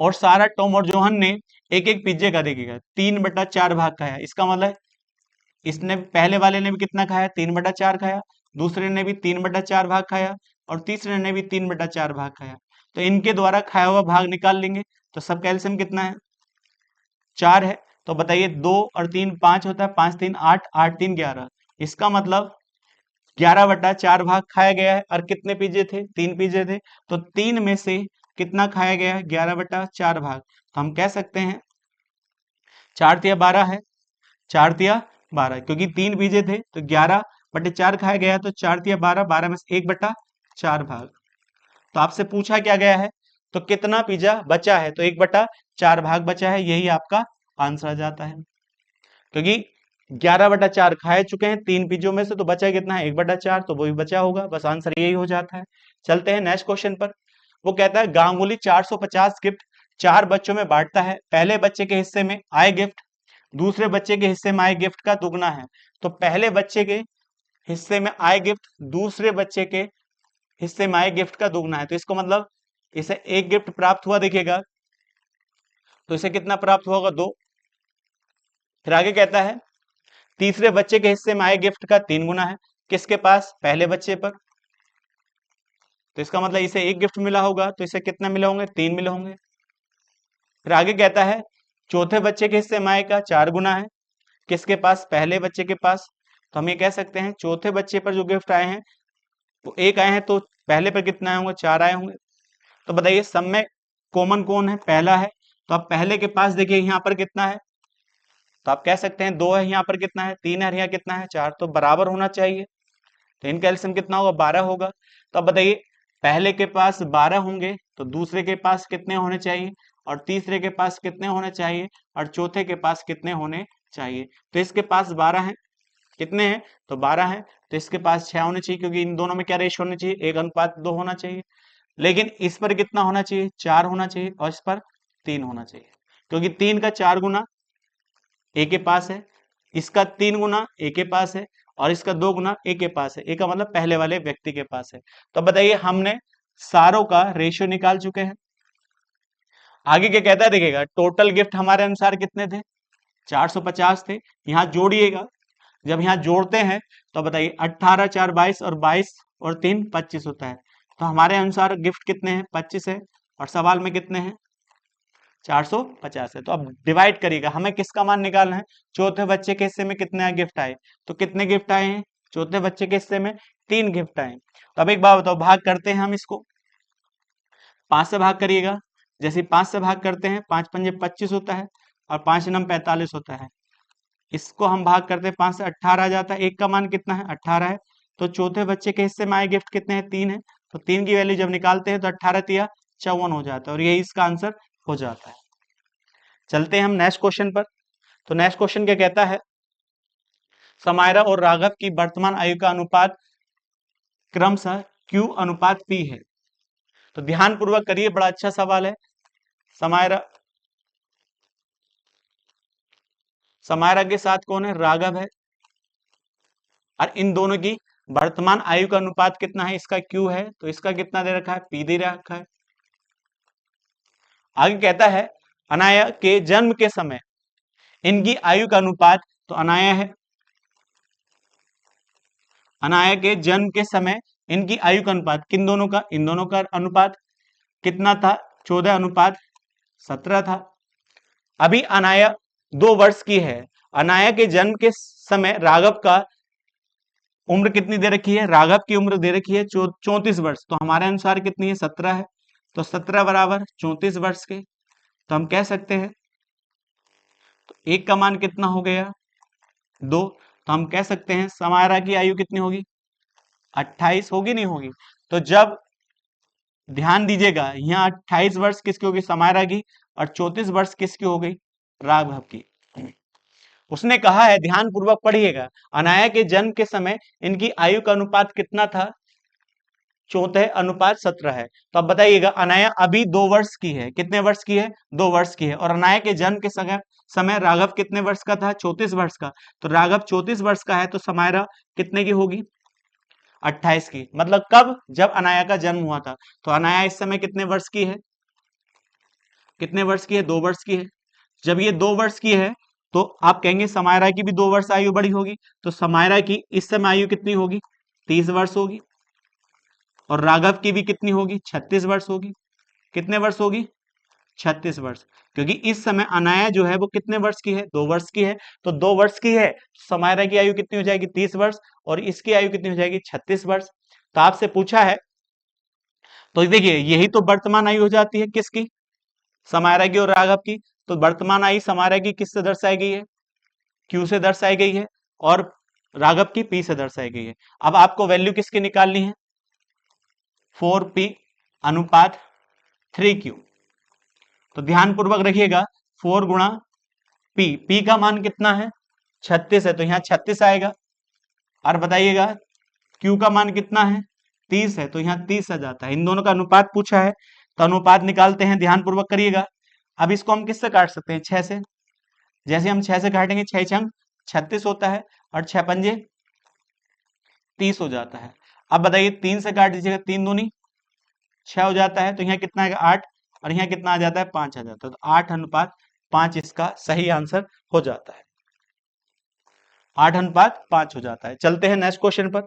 और सारा, टॉम और जोहन ने एक एक पिज्जे का देखिएगा 3/4 भाग खाया, इसका मतलब इसने पहले वाले ने भी कितना खाया 3/4 खाया, दूसरे ने भी 3/4 भाग खाया और तीसरे ने भी 3/4 भाग खाया। तो इनके द्वारा खाया हुआ भाग निकाल लेंगे, तो सब कैल्शियम कितना है 4 है। तो बताइए 2 और 3 5 होता है, 5 3 8, 8 3 11, इसका मतलब 11/4 भाग खाया गया है। और कितने पिज्जे थे 3 पिज्जे थे, तो 3 में से कितना खाया गया है 11/4 भाग। तो हम कह सकते हैं 4 तिया 12 है, 4 तिया 12, क्योंकि 3 पिज्जे थे तो 11/4 खाया गया, तो 4 तिया 12, 12 में से 1/4 भाग। तो आपसे पूछा क्या गया है, तो कितना पिज्जा बचा है, तो 1/4 भाग बचा है, यही आपका आंसर आ जाता है। क्योंकि 11/4 खाए चुके हैं 3 पिज्जों में से, तो बचा कितना है 1/4, तो वो भी बचा होगा, बस आंसर यही हो जाता है। चलते हैं नेक्स्ट क्वेश्चन पर। वो कहता है गांगुली 450 गिफ्ट 4 बच्चों में बांटता है, पहले बच्चे के हिस्से में आए गिफ्ट दूसरे बच्चे के हिस्से में आए गिफ्ट का दुगना है। तो पहले बच्चे के हिस्से में आए गिफ्ट दूसरे बच्चे के हिस्से में आए गिफ्ट का दुगना है, तो इसको मतलब इसे एक गिफ्ट प्राप्त हुआ दिखेगा, तो इसे कितना प्राप्त हुआ होगा 2। फिर आगे कहता है तीसरे बच्चे के हिस्से में आए गिफ्ट का 3 गुना है, किसके पास पहले बच्चे पर, तो इसका मतलब इसे एक गिफ्ट मिला होगा, तो इसे कितना मिले होंगे 3 मिले होंगे। फिर आगे कहता है चौथे बच्चे के हिस्से में आए का 4 गुना है, किसके पास पहले बच्चे के पास, तो हम ये कह सकते हैं चौथे बच्चे पर जो गिफ्ट आए हैं वो 1 आए हैं, तो पहले पर कितना आए होंगे 4 आए होंगे। तो बताइए सब में कॉमन कौन है पहला है, तो आप पहले के पास देखिए यहाँ पर कितना है, तो आप कह सकते हैं 2 है, यहाँ पर कितना है 3 है, यहाँ कितना है 4, तो बराबर होना चाहिए, तो इनका एलसीएम कितना होगा 12 होगा। तो अब बताइए पहले के पास 12 होंगे तो दूसरे के पास कितने होने चाहिए, और तीसरे के पास कितने होने चाहिए, और चौथे के पास कितने होने चाहिए। तो इसके पास 12 है, कितने हैं तो 12 है, तो इसके पास 6 होने चाहिए, क्योंकि इन दोनों में क्या रेशियो होनी चाहिए 1:2 होना चाहिए। लेकिन इस पर कितना होना चाहिए 4 होना चाहिए, और इस पर 3 होना चाहिए, क्योंकि 3 का 4 गुना ए के पास है, इसका 3 गुना ए के पास है, और इसका 2 गुना ए के पास है, ए का मतलब पहले वाले व्यक्ति के पास है। तो बताइए हमने सारों का रेशियो निकाल चुके हैं। आगे क्या कहता है देखिएगा टोटल गिफ्ट हमारे अनुसार कितने थे 450 थे, यहाँ जोड़िएगा, जब यहाँ जोड़ते हैं तो बताइए 18 4 22 और 22 और 3 25 होता है, तो हमारे अनुसार गिफ्ट कितने हैं 25 है, और सवाल में कितने हैं 450 है। तो अब डिवाइड करिएगा, हमें किसका मान निकालना है, चौथे बच्चे के हिस्से में कितने गिफ्ट आए, तो कितने गिफ्ट आए हैं चौथे बच्चे के हिस्से में 3 गिफ्ट आए। तो अब एक बात बताओ भाग करते हैं हम इसको, 5 से भाग करिएगा, जैसे 5 से भाग करते हैं 5 पंजे 25 होता है और 5 नम 45 होता है, इसको हम भाग करते हैं 5 से 18 आ जाता है, एक का मान कितना है 18 है, तो चौथे बच्चे के हिस्से में आए गिफ्ट कितने हैं 3 है, तो 3 की वैल्यू जब निकालते हैं तो 18 तिया 54 हो जाता है, और यही इसका आंसर हो जाता है। चलते हैं हम नेक्स्ट क्वेश्चन पर। तो नेक्स्ट क्वेश्चन क्या कहता है समायरा और राघव की वर्तमान आयु का अनुपात क्रमशः Q अनुपात P है। तो ध्यान पूर्वक करिए, बड़ा अच्छा सवाल है। समायरा के साथ कौन है? राघव है। और इन दोनों की वर्तमान आयु का अनुपात कितना है? इसका Q है, तो इसका कितना दे रखा है? P दे रखा है। आगे कहता है अनाया के जन्म के समय इनकी आयु का अनुपात, तो अनाया के जन्म के समय इनकी आयु का अनुपात, किन दोनों का? इन दोनों का अनुपात कितना था? 14:17 था। अभी अनाया 2 वर्ष की है। अनाया के जन्म के समय राघव का उम्र कितनी दे रखी है? राघव की उम्र दे रखी है 34 वर्ष। तो हमारे अनुसार कितनी है? 17 है। तो 17 बराबर 34 वर्ष के। तो हम कह सकते हैं, तो 1 का मान कितना हो गया? 2। तो हम कह सकते हैं समायरा की आयु कितनी होगी? 28 होगी, नहीं होगी? तो जब ध्यान दीजिएगा, यहाँ 28 वर्ष किसकी होगी? समायरा की। और 34 वर्ष किसकी हो गई? राघव की। उसने कहा है, ध्यान पूर्वक पढ़िएगा, अनाया के जन्म के समय इनकी आयु का अनुपात कितना था? 14:17 है। तो अब बताइएगा, अनाया अभी 2 वर्ष की है। कितने वर्ष की है? 2 वर्ष की है। और अनाया के जन्म के समय राघव कितने वर्ष का था? 34 वर्ष का। तो राघव 34 वर्ष का है, तो समायरा कितने की होगी? 28 की। मतलब कब? जब अनाया का जन्म हुआ था। तो अनाया इस समय कितने वर्ष की है? कितने वर्ष की है? 2 वर्ष की है। जब ये 2 वर्ष की है, तो आप कहेंगे समायरा की भी 2 वर्ष आयु बड़ी होगी। तो समायरा की इस समय आयु कितनी होगी? 30 वर्ष होगी। और राघव की भी कितनी होगी? 36 वर्ष होगी। कितने वर्ष होगी? 36 वर्ष। क्योंकि इस समय अनाया जो है वो कितने वर्ष की है? 2 वर्ष की है। तो 2 वर्ष की है, समायरा की आयु कितनी हो जाएगी? 30 वर्ष। और इसकी आयु कितनी हो जाएगी? 36 वर्ष। तो आपसे पूछा है, तो देखिए यही तो वर्तमान आयु हो जाती है किसकी? समायरा की और राघव की। तो वर्तमान आयु समायरा की किससे दर्शाई गई है? Q से दर्शाई गई है। और राघव की P से दर्शाई गई है। अब आपको वैल्यू किसकी निकालनी है? 4P अनुपात 3Q। तो ध्यान पूर्वक रखिएगा, 4 गुणा P का मान कितना है? 36 है, तो यहाँ 36 आएगा। और बताइएगा Q का मान कितना है? 30 है, तो यहाँ 30 आ जाता है। इन दोनों का अनुपात पूछा है, तो अनुपात निकालते हैं। ध्यान पूर्वक करिएगा। अब इसको हम किससे काट सकते हैं? 6 से। जैसे हम 6 से काटेंगे, 6 छंग 36 होता है, और 6 पंजे 30 हो जाता है। अब बताइए 3 से काट दीजिएगा, 3 दूनी 6 हो जाता है। तो यहाँ कितना आएगा? 8। और यहाँ कितना आ जाता है? 5 आ जाता है। तो 8:5 इसका सही आंसर हो जाता है। 8:5 हो जाता है। चलते हैं नेक्स्ट क्वेश्चन पर।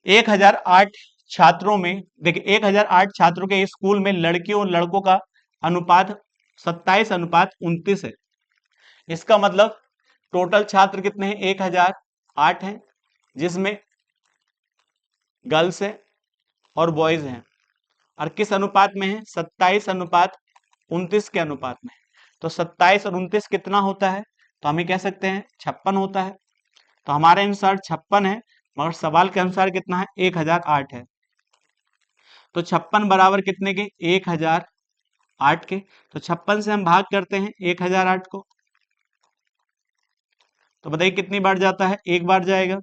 1008 छात्रों में, देखिए 1008 छात्रों के स्कूल में लड़कियों और लड़कों का अनुपात 27:29 है। इसका मतलब टोटल छात्र कितने हैं? 1008 हैं, जिसमें गर्ल्स है और बॉयज हैं। और किस अनुपात में है? 27:29 के अनुपात में। तो 27 और 29 कितना होता है? तो हम ये कह सकते हैं 56 होता है। तो हमारे अनुसार 56 है, मगर सवाल के अनुसार कितना है? 1008 है। तो 56 बराबर कितने के? 1008 के। तो 56 से हम भाग करते हैं 1008 को। तो बताइए कितनी बार जाता है? 1 बार जाएगा।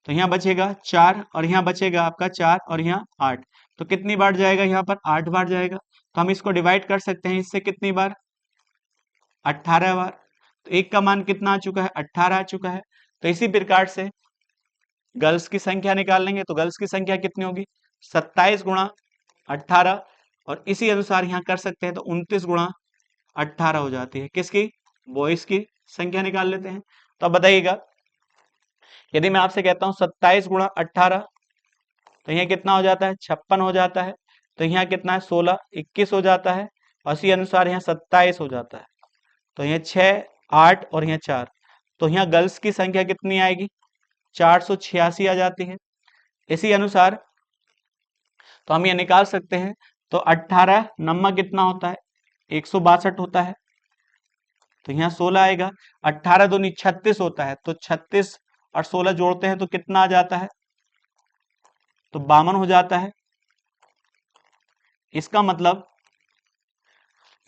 तो यहाँ बचेगा 4, और यहाँ बचेगा आपका 4, और यहाँ 8। तो कितनी बार जाएगा? यहाँ पर 8 बार जाएगा। तो हम इसको डिवाइड कर सकते हैं इससे, कितनी बार? 18 बार। तो 1 का मान कितना आ चुका है? 18 आ चुका है। तो इसी प्रकार से गर्ल्स की संख्या निकाल लेंगे। तो गर्ल्स की संख्या कितनी होगी? 27 गुणा 18। और इसी अनुसार यहाँ कर सकते हैं, तो 29 गुणा 18 हो जाती है। किसकी? बॉयज की संख्या निकाल लेते हैं। तो अब बताइएगा, यदि मैं आपसे कहता हूँ 27 गुणा 18, तो यहाँ कितना हो जाता है? 56 हो जाता है। तो यहाँ कितना है? 16, 21 हो जाता है। और इसी अनुसार यहाँ 27 हो जाता है। तो यहाँ 6, 8 और यहाँ 4। तो यहाँ गर्ल्स की संख्या कितनी आएगी? 486 आ जाती है। इसी अनुसार तो हम ये निकाल सकते हैं। तो 18 नम्मा कितना होता है? 162 होता है। तो यहाँ 16 आएगा। 18 दूनी 36 होता है। तो 36 और 16 जोड़ते हैं तो कितना आ जाता है? तो 52 हो जाता है। इसका मतलब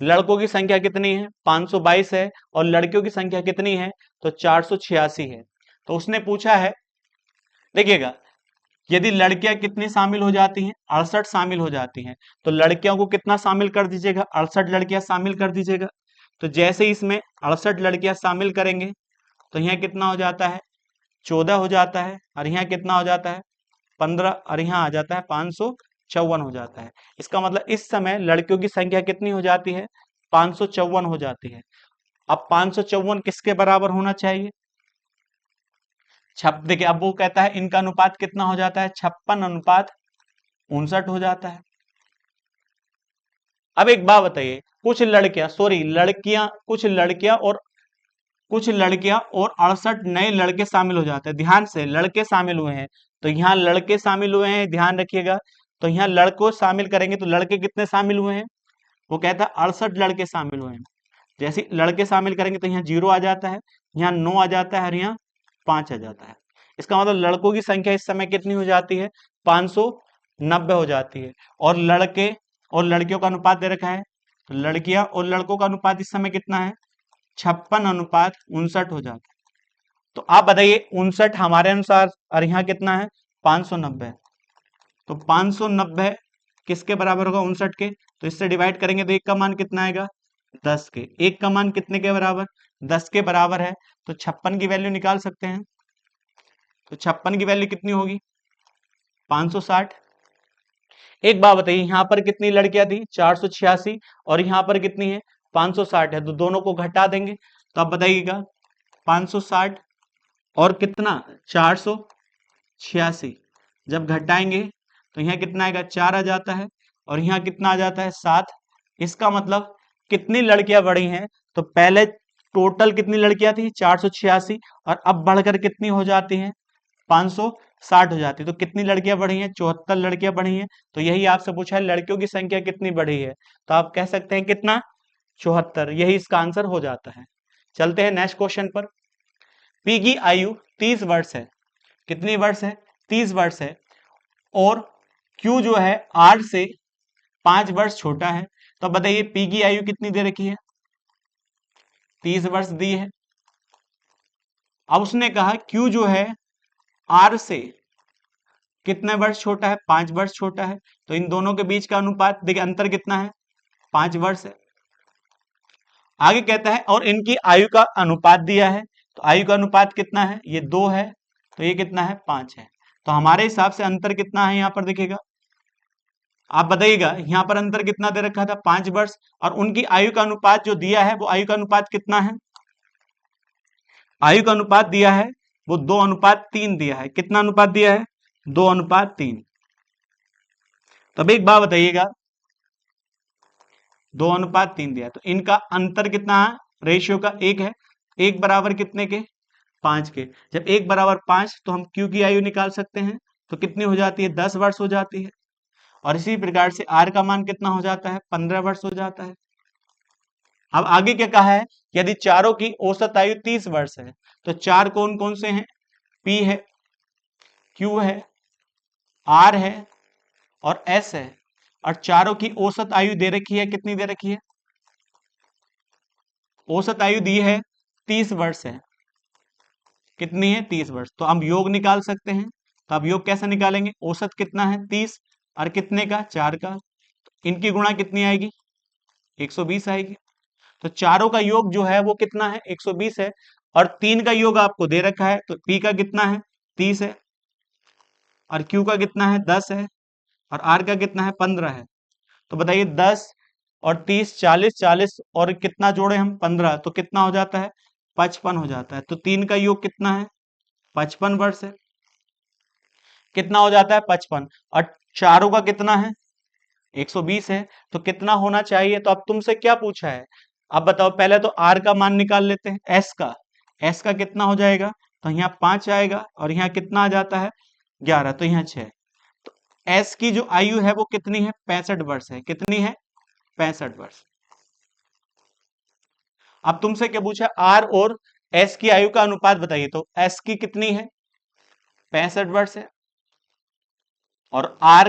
लड़कों की संख्या कितनी है? 522 है। और लड़कियों की संख्या कितनी है? तो 486 है। तो उसने पूछा है देखिएगा, यदि लड़कियां कितनी शामिल हो जाती हैं, 68 शामिल हो जाती हैं, तो लड़कियों को कितना शामिल कर दीजिएगा, 68 लड़कियां शामिल कर दीजिएगा। तो जैसे ही इसमें 68 लड़कियां शामिल करेंगे तो यहाँ कितना हो जाता है, 14 हो जाता है, और यहाँ कितना हो जाता है, 15, और यहाँ आ जाता है 554 हो जाता है। इसका मतलब इस समय लड़कियों की संख्या कितनी हो जाती है, 554 हो जाती है। अब 554 किसके बराबर होना चाहिए, छप देखिए, अब वो कहता है इनका अनुपात कितना हो जाता है, 56:59 हो जाता है। अब एक बात बताइए, कुछ लड़कियां, सॉरी लड़कियां, कुछ लड़कियां और 68 नए लड़के शामिल हो जाते हैं। ध्यान से, लड़के शामिल हुए हैं, तो यहाँ लड़के शामिल हुए हैं, ध्यान रखिएगा। तो यहाँ लड़कों शामिल करेंगे तो लड़के कितने शामिल हुए हैं, वो कहता है 68 लड़के शामिल हुए हैं। जैसे लड़के शामिल करेंगे तो यहाँ 0 आ जाता है, यहाँ 9 आ जाता है, और यहाँ 5 आ जाता है। इसका मतलब लड़कों की संख्या इस समय कितनी हो जाती है, 590 हो जाती है। और लड़के और लड़कियों का अनुपात दे रखा है, तो लड़कियां और लड़कों का अनुपात इस समय कितना है, 56:59 हो जाता है। तो आप बताइए 59 हमारे अनुसार, और यहाँ कितना है, 590। तो 590 किसके बराबर होगा, 59 के। तो इससे डिवाइड करेंगे तो एक का मान कितना आएगा, 10 के। एक का मान कितने के बराबर, 10 के बराबर है। तो 56 की वैल्यू निकाल सकते हैं। तो 56 की वैल्यू कितनी होगी, 560। एक बात बताइए, यहाँ पर कितनी लड़कियां थी, 486, और यहाँ पर कितनी है, 560 है। तो दोनों को घटा देंगे, तो आप बताइएगा 560 और कितना, 486, जब घटाएंगे तो यहाँ कितना आएगा, 4 आ जाता है, और यहाँ कितना आ जाता है, 7। इसका मतलब कितनी लड़कियां बढ़ी हैं, तो पहले टोटल कितनी लड़कियां थी, 486, और अब बढ़कर कितनी हो जाती हैं, 560 हो जाती है। तो कितनी लड़कियां बढ़ी हैं, 74 लड़कियां बढ़ी हैं। तो यही आपसे पूछा है लड़कियों की संख्या कितनी बढ़ी है, तो आप कह सकते हैं कितना, 74। यही इसका आंसर हो जाता है। चलते हैं नेक्स्ट क्वेश्चन पर। पी की आयु 30 वर्ष है, कितनी वर्ष है, 30 वर्ष है, और क्यू जो है आर से 5 वर्ष छोटा है। तो बताइए पी की आयु कितनी दे रखी है, 30 वर्ष दी है। अब उसने कहा क्यू जो है आर से कितने वर्ष छोटा है, 5 वर्ष छोटा है। तो इन दोनों के बीच का अनुपात देखिए, अंतर कितना है, 5 वर्ष है। आगे कहता है और इनकी आयु का अनुपात दिया है, तो आयु का अनुपात कितना है, ये 2 है, तो ये कितना है, 5 है। तो हमारे हिसाब से अंतर कितना है, यहां पर देखिएगा, आप बताइएगा यहाँ पर अंतर कितना दे रखा था, 5 वर्ष, और उनकी आयु का अनुपात जो दिया है वो आयु का अनुपात कितना है, आयु का अनुपात दिया है वो 2:3 दिया है। कितना अनुपात दिया है, 2:3। तब एक बात बताइएगा, 2:3 दिया है, तो इनका अंतर कितना है, रेशियो का 1 है। 1 बराबर कितने के, 5 के। जब 1 बराबर 5, तो हम क्यू की आयु निकाल सकते हैं, तो कितनी हो जाती है, 10 वर्ष हो जाती है। और इसी प्रकार से आर का मान कितना हो जाता है, 15 वर्ष हो जाता है। अब आगे क्या कहा है, यदि चारों की औसत आयु 30 वर्ष है, तो चार कौन कौन से हैं, पी है, क्यू है, आर है, और एस है, और चारों की औसत आयु दे रखी है, कितनी दे रखी है, औसत आयु दी है 30 वर्ष है। कितनी है, 30 वर्ष। तो हम योग निकाल सकते हैं। तो अब योग कैसे निकालेंगे, औसत कितना है, 30, और कितने का, 4 का। इनकी गुणा कितनी आएगी, 120 आएगी। तो चारों का योग जो है वो कितना है, 120 है, और 3 का योग आपको दे रखा है, तो पी का कितना है, 30 है, और क्यू का कितना है, 10 है, और आर का कितना है, 15 है। तो बताइए 10 और 30, 40, 40 और कितना जोड़े हम, 15, तो कितना हो जाता है, 55 हो जाता है। तो 3 का योग कितना है, 55 वर्ष है। कितना हो जाता है, 55, और चारों का कितना है, 120 है। तो कितना होना चाहिए, तो अब तुमसे क्या पूछा है, अब बताओ। पहले तो आर का मान निकाल लेते हैं, एस का कितना हो जाएगा, तो यहाँ 5 आएगा, और यहाँ कितना आ जाता है, 11, तो यहाँ 6। तो एस की जो आयु है वो कितनी है, 65 वर्ष है। कितनी है, 65 वर्ष। अब तुमसे क्या पूछा, आर और एस की आयु का अनुपात बताइए। तो एस की कितनी है, 65 वर्ष है, और आर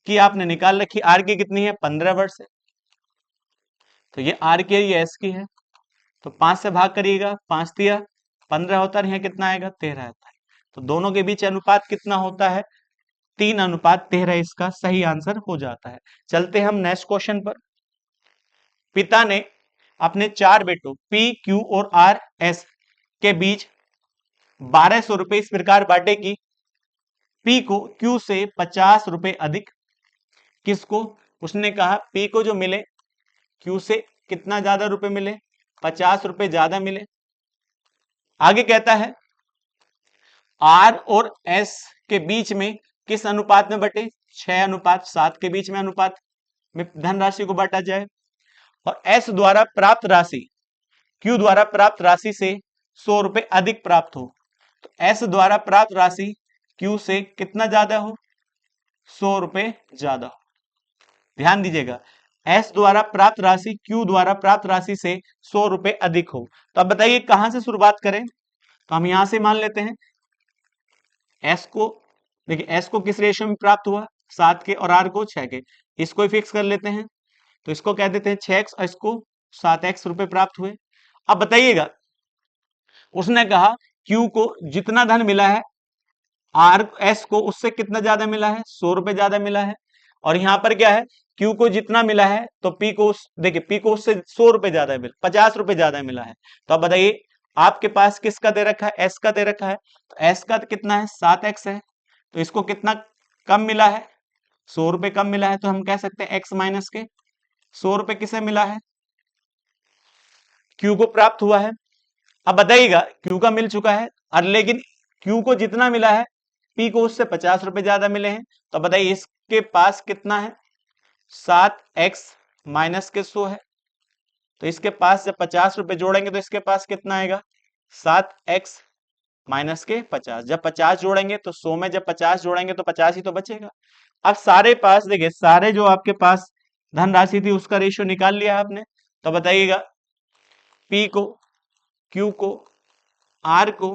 की आपने निकाल रखी, आर की कितनी है, 15 वर्ष है। तो ये आर की है, ये एस की है। तो 5 से भाग करिएगा, 5 दिया 15 होता है, यहाँ कितना आएगा, 13 आता है। तो दोनों के बीच अनुपात कितना होता है? 3:13 इसका सही आंसर हो जाता है। चलते हम नेक्स्ट क्वेश्चन पर। पिता ने अपने 4 बेटों पी, क्यू और आर एस के बीच 1200 रुपए इस प्रकार बांटे कि पी को क्यू से 50 रुपए अधिक। किसको? उसने कहा पी को जो मिले क्यू से कितना ज्यादा रुपए मिले? 50 रुपए ज्यादा मिले। आगे कहता है आर और एस के बीच में किस अनुपात में बटे? 6:7 के बीच में अनुपात में धनराशि को बांटा जाए। और एस द्वारा प्राप्त राशि क्यू द्वारा प्राप्त राशि से 100 रुपए अधिक प्राप्त हो, तो एस द्वारा प्राप्त राशि क्यू से कितना ज्यादा हो? 100 रुपए ज्यादा हो। ध्यान दीजिएगा, एस द्वारा प्राप्त राशि क्यू द्वारा प्राप्त राशि से 100 रुपए अधिक हो। तो अब बताइए कहां से शुरुआत करें? तो हम यहां से मान लेते हैं एस को, देखिए एस को किस रेशियो में प्राप्त हुआ? 7 के, और आर को 6 के। इसको ही फिक्स कर लेते हैं, तो इसको कह देते हैं 6x और इसको 7x रुपए प्राप्त हुए। अब बताइएगा उसने कहा Q को जितना धन मिला है आर एस को उससे कितना ज्यादा मिला है? 100 रुपए ज्यादा मिला है। और यहां पर क्या है? Q को जितना मिला है तो P को देखिए P को उससे 100 रुपए ज्यादा मिला, 50 रुपए ज्यादा मिला है। तो अब बताइए आपके पास किसका दे रखा है? एस का दे रखा है। तो एस का कितना है? 7x है। तो इसको कितना कम मिला है? 100 रुपए कम मिला है। तो हम कह सकते हैं x माइनस के 100 रुपए किसे मिला है? क्यू को प्राप्त हुआ है। अब बताइएगा क्यू का मिल चुका है, और लेकिन क्यू को जितना मिला है पी को उससे 50 रुपए ज्यादा मिले हैं। तो बताइए इसके पास कितना है? 7x माइनस के 100 है। तो इसके पास जब 50 रुपए जोड़ेंगे तो इसके पास कितना आएगा? 7x माइनस के 50। जब 50 जोड़ेंगे तो 100 में जब 50 जोड़ेंगे तो 50 ही तो बचेगा। अब सारे पास देखिए, सारे जो आपके पास धनराशि थी उसका रेशियो निकाल लिया आपने। तो बताइएगा P को, Q को, R को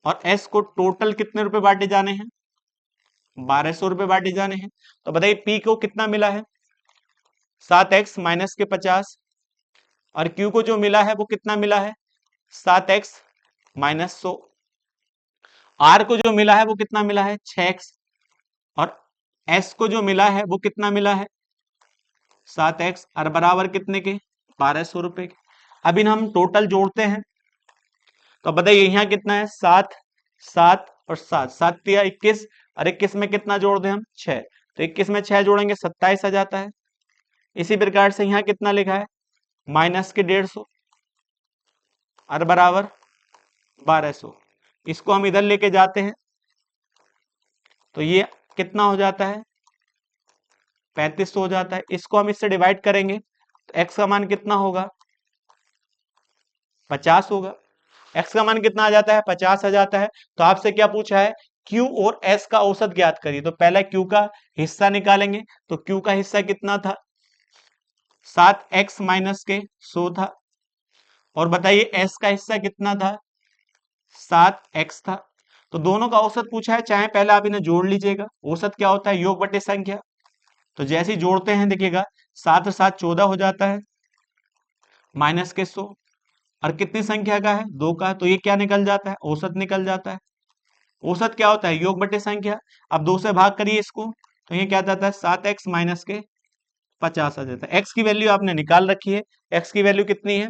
और S को टोटल कितने रुपए बांटे जाने हैं? 1200 रुपए बांटे जाने हैं। तो बताइए P को कितना मिला है? 7x माइनस के 50। और Q को जो मिला है वो कितना मिला है? 7x minus 100। R को जो मिला है वो कितना मिला है? 6x। और S को जो मिला है वो कितना मिला है? 7x, और बराबर कितने के? 1200 रुपए के। अब इन हम टोटल जोड़ते हैं तो बताइए यहाँ कितना है? 7, 7 और 7, 7 तिया 21, और 21 में कितना जोड़ दें हम? 6। तो 21 में 6 जोड़ेंगे 27 आ जाता है। इसी प्रकार से यहाँ कितना लिखा है? माइनस के 150 और बराबर 1200। इसको हम इधर लेके जाते हैं तो ये कितना हो जाता है? 3500 हो जाता है। इसको हम इससे डिवाइड करेंगे तो x का मान कितना होगा? 50 होगा। x का मान कितना आ जाता है? 50 आ जाता है। तो आपसे क्या पूछा है? q और s का औसत ज्ञात करिए। तो पहले q का हिस्सा निकालेंगे। तो q का हिस्सा कितना था? 7x माइनस के 100 था। और बताइए s का हिस्सा कितना था? 7x था। तो दोनों का औसत पूछा है, चाहे पहले आप इन्हें जोड़ लीजिएगा। औसत क्या होता है? योग बटे संख्या। तो जैसे ही जोड़ते हैं देखिएगा 7 और 7 14 हो जाता है, माइनस के 100। और कितनी संख्या का है? 2 का। तो ये क्या निकल जाता है? औसत निकल जाता है। औसत क्या होता है? योग बटे संख्या। अब 2 से भाग करिए इसको, तो ये क्या जाता है? 7x माइनस के 50 आ जाता है। x की वैल्यू आपने निकाल रखी है। x की वैल्यू कितनी है?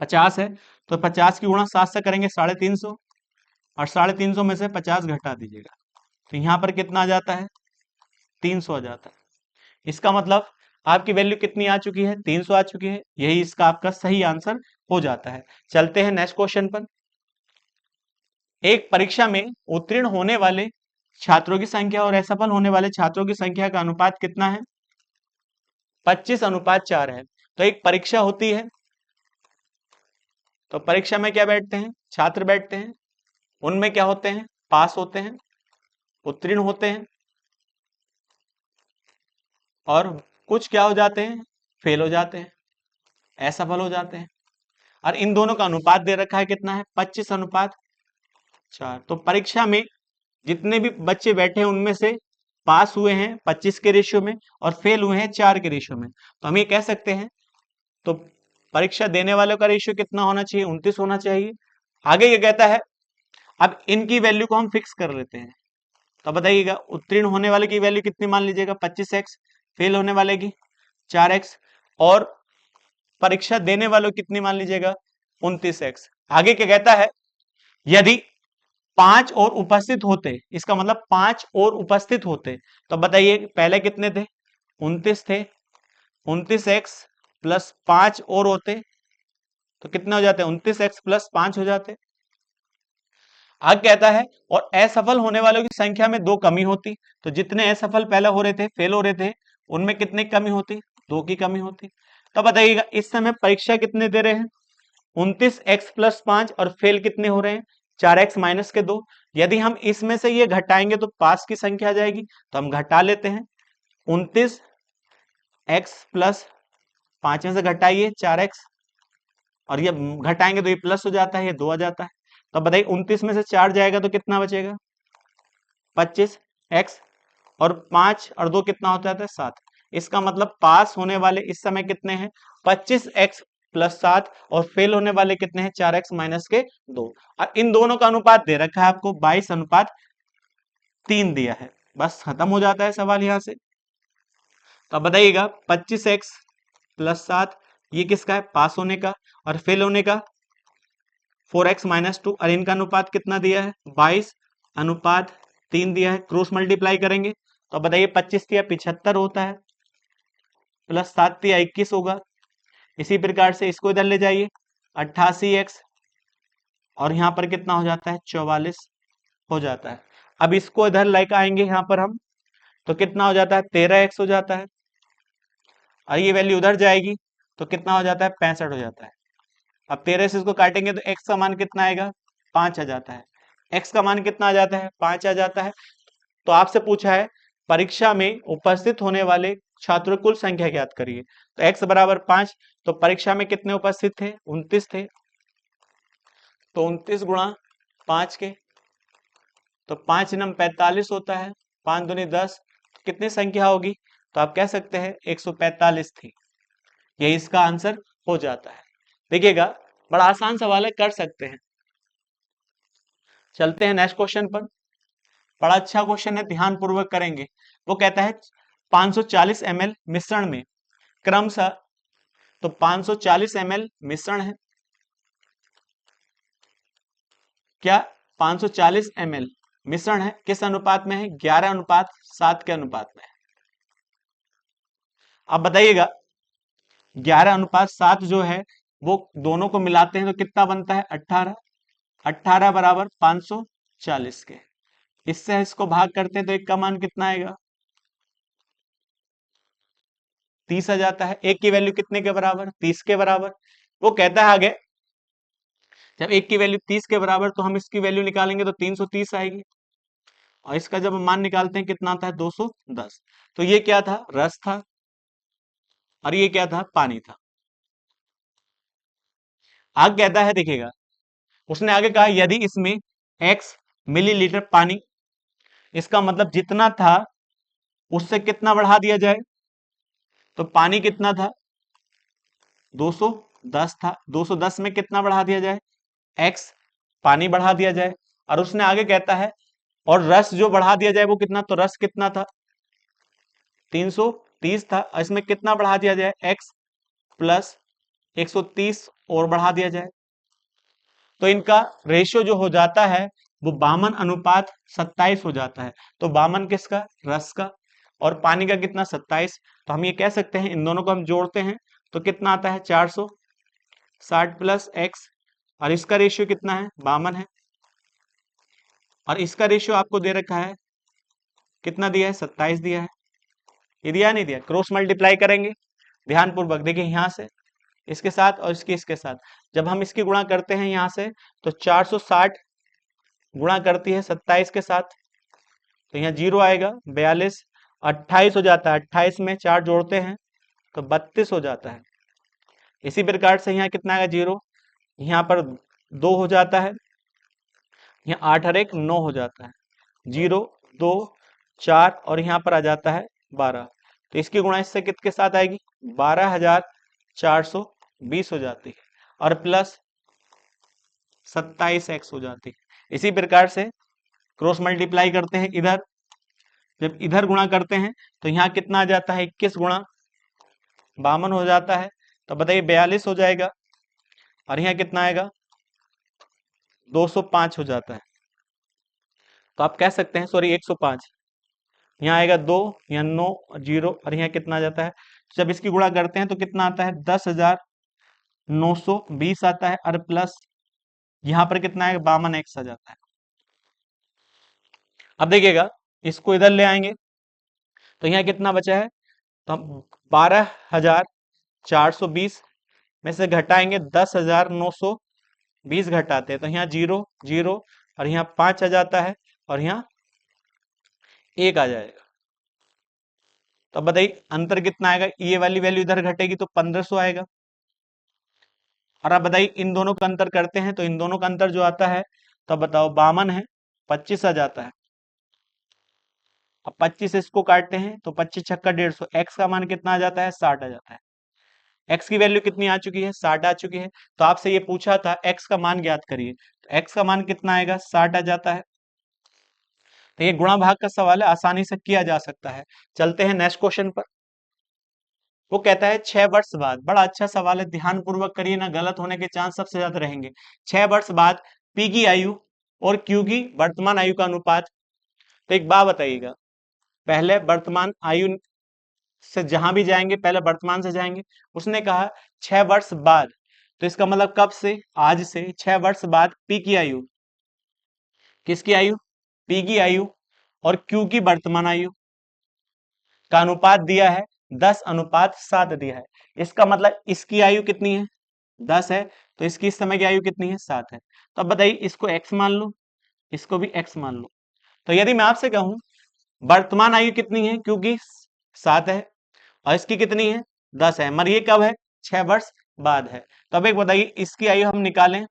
50 है। तो 50 की गुणा 7 से करेंगे 350, और 350 में से 50 घटा दीजिएगा तो यहाँ पर कितना आ जाता है? 300 आ जाता है। इसका मतलब आपकी वैल्यू कितनी आ चुकी है? 300 आ चुकी है। यही इसका आपका सही आंसर हो जाता है। चलते हैं नेक्स्ट क्वेश्चन पर। एक परीक्षा में उत्तीर्ण होने वाले छात्रों की संख्या और असफल होने वाले छात्रों की संख्या का अनुपात कितना है? 25:4 है। तो एक परीक्षा होती है, तो परीक्षा में क्या बैठते हैं? छात्र बैठते हैं। उनमें क्या होते हैं? पास होते हैं, उत्तीर्ण होते हैं, और कुछ क्या हो जाते हैं? फेल हो जाते हैं, असफल हो जाते हैं। और इन दोनों का अनुपात दे रखा है कितना है? 25:4। तो परीक्षा में जितने भी बच्चे बैठे हैं उनमें से पास हुए हैं 25 के रेशियो में और फेल हुए हैं 4 के रेशियो में। तो हम ये कह सकते हैं, तो परीक्षा देने वालों का रेशियो कितना होना चाहिए? 29 होना चाहिए। आगे ये कहता है अब इनकी वैल्यू को हम फिक्स कर लेते हैं। तो बताइएगा उत्तीर्ण होने वाले की वैल्यू कितनी मान लीजिएगा 25x, फेल होने वाले की 4x, और परीक्षा देने वालों की कितनी मान लीजिएगा 29x। आगे क्या कहता है, यदि 5 और उपस्थित होते, इसका मतलब 5 और उपस्थित होते, तो बताइए पहले कितने थे 29 थे, 29x प्लस 5 और होते तो कितने हो जाते, 29x प्लस 5 हो जाते। आगे कहता है और असफल होने वालों की संख्या में 2 कमी होती, तो जितने असफल पहले हो रहे थे, फेल हो रहे थे, उनमें कितने की कमी होती, 2 की कमी होती। तो बताइएगा इस समय परीक्षा कितने दे रहे हैं 29x प्लस 5 और फेल कितने हो रहे हैं 4x माइनस के 2। यदि हम इसमें से ये घटाएंगे तो पास की संख्या आ जाएगी, तो हम घटा लेते हैं 29x प्लस 5 में से घटाइए 4x, और ये घटाएंगे तो ये प्लस हो जाता है, ये 2 आ जाता है। तो बताइए 29 में से 4 जाएगा तो कितना बचेगा 25x, और 5 और 2 कितना होता है 7। इसका मतलब पास होने वाले इस समय कितने हैं 25x प्लस 7, और फेल होने वाले कितने हैं 4x माइनस के 2। और इन दोनों का अनुपात दे रखा है आपको 22:3 दिया है। बस खत्म हो जाता है सवाल यहां से। तो अब बताइएगा 25x प्लस 7 ये किसका है पास होने का, और फेल होने का 4x माइनस 2, और इनका अनुपात कितना दिया है 22:3 दिया है। क्रॉस मल्टीप्लाई करेंगे तो बताइए 25 तिया 75 होता है, प्लस 7 तिया 21 होगा। इसी प्रकार से इसको इधर ले जाइए 88x, और यहां पर कितना हो जाता है 44 हो जाता है। अब इसको इधर लेकर आएंगे यहां पर हम, तो कितना हो जाता है 13x हो जाता है, और ये वैल्यू उधर जाएगी तो कितना हो जाता है 65 हो जाता है। अब 13 से इसको काटेंगे तो x का मान कितना आएगा 5 आ जाता है, x का मान कितना आ जाता है 5 आ जाता है। तो आपसे पूछा है परीक्षा में उपस्थित होने वाले छात्रों की कुल संख्या ज्ञात करिए, तो x बराबर 5, तो परीक्षा में कितने उपस्थित थे 29 थे, तो 29 गुणा 5 के, तो 5 नम 45 होता है, 5 दूनी 10, तो कितनी संख्या होगी, तो आप कह सकते हैं 145 थी। यही इसका आंसर हो जाता है। देखिएगा बड़ा आसान सवाल है, कर सकते हैं। चलते हैं नेक्स्ट क्वेश्चन पर। बड़ा अच्छा क्वेश्चन है, ध्यान पूर्वक करेंगे। वो कहता है 540 ml मिश्रण में क्रमशः, तो 540 ml मिश्रण है, क्या 540 ml मिश्रण है, किस अनुपात में है 11:7 के अनुपात में है। अब बताइएगा 11:7 जो है वो दोनों को मिलाते हैं तो कितना बनता है 18, 18 बराबर 540 के। इससे इसको भाग करते हैं तो एक का मान कितना आएगा 30 आ जाता है। एक की वैल्यू कितने के बराबर 30 के बराबर। वो कहता है आगे जब एक की वैल्यू 30 के बराबर तो हम इसकी वैल्यू निकालेंगे तो 330 आएगी, और इसका जब हम मान निकालते हैं कितना आता है 210। तो ये क्या था रस था, और ये क्या था पानी था। आगे कहता है देखिएगा, उसने आगे कहा यदि इसमें x मिलीलीटर पानी, इसका मतलब जितना था उससे कितना बढ़ा दिया जाए, तो पानी कितना था 210 था, 210 में कितना बढ़ा दिया जाए x पानी बढ़ा दिया जाए। और उसने आगे कहता है और रस जो बढ़ा दिया जाए वो कितना, तो रस कितना था 330 था, और इसमें कितना बढ़ा दिया जाए x प्लस 130 और बढ़ा दिया जाए, तो इनका रेशियो जो हो जाता है वो 52:27 हो जाता है। तो 52 किसका रस का, और पानी का कितना 27। तो हम ये कह सकते हैं इन दोनों को हम जोड़ते हैं तो कितना आता है 460 प्लस x, और इसका रेशियो कितना है 52 है, और इसका रेशियो आपको दे रखा है कितना दिया है 27 दिया है। ये दिया नहीं दिया, क्रॉस मल्टीप्लाई करेंगे ध्यान पूर्वक। देखिए यहाँ से इसके साथ और इसके साथ जब हम इसकी गुणा करते हैं यहाँ से तो 460 गुणा करती है 27 के साथ, तो यहाँ 0 आएगा 42, 28 हो जाता है, 28 में 4 जोड़ते हैं तो 32 हो जाता है। इसी प्रकार से यहाँ कितना आएगा 0, यहाँ पर 2 हो जाता है, यहाँ 8 और 1 9 हो जाता है, 0 2 4 और यहाँ पर आ जाता है 12। तो इसकी गुणा इससे कितने साथ आएगी 12,420 हो जाती है, और प्लस 27x हो जाती है। इसी प्रकार से क्रॉस मल्टीप्लाई करते हैं इधर, जब इधर गुणा करते हैं तो यहाँ कितना आ जाता है 21 गुणा 52 हो जाता है, तो बताइए 42 हो जाएगा, और यहाँ कितना आएगा 205 हो जाता है। तो आप कह सकते हैं सॉरी 105, यहाँ आएगा 2, यहाँ 9 0, और यहाँ कितना आ जाता है, जब इसकी गुणा करते हैं तो कितना आता है 10,920 आता है, और प्लस यहाँ पर कितना आएगा 52x आ जाता है। अब देखिएगा इसको इधर ले आएंगे तो यहाँ कितना बचा है, तो हम 12,420 में से घटाएंगे 10,920 घटाते हैं तो यहाँ 0 0, और यहाँ 5 आ जाता है, और यहाँ 1 आ जाएगा। तो अब बताइए अंतर कितना आएगा, ये वाली वैल्यू इधर घटेगी तो 1500 आएगा। और अब बताइए इन दोनों का अंतर करते हैं तो इन दोनों का अंतर जो आता है, तो अब बताओ 52 है, 25 आ जाता है। अब 25 इसको काटते हैं तो 25 छक्का 150, एक्स का मान कितना आ जाता है 60 आ जाता है। एक्स की वैल्यू कितनी आ चुकी है 60 आ चुकी है। तो आपसे ये पूछा था एक्स का मान ज्ञात करिए, तो एक्स का मान कितना आएगा 60 आ जाता है। तो ये गुणा भाग का सवाल है, आसानी से किया जा सकता है। चलते हैं नेक्स्ट क्वेश्चन पर। वो कहता है 6 वर्ष बाद, बड़ा अच्छा सवाल है, ध्यान पूर्वक करिए ना, गलत होने के चांस सबसे ज्यादा रहेंगे। 6 वर्ष बाद पी की आयु और क्यू की वर्तमान आयु का अनुपात। तो एक बात बताइएगा, पहले वर्तमान आयु से जहां भी जाएंगे पहले वर्तमान से जाएंगे। उसने कहा 6 वर्ष बाद, तो इसका मतलब कब से, आज से 6 वर्ष बाद पी की आयु, किसकी आयु, पी की आयु और क्यू की वर्तमान आयु का अनुपात दिया है 10:7 दिया है। इसका मतलब इसकी आयु कितनी है 10 है, तो इसकी इस समय की आयु कितनी है 7 है। तो अब बताइए इसको x मान लो, इसको भी x मान लो। तो यदि मैं आपसे कहूं वर्तमान आयु कितनी है, क्योंकि 7 है, और इसकी कितनी है 10 है, मगर ये कब है 6 वर्ष बाद है। तो अब एक बताइए इसकी आयु हम निकालें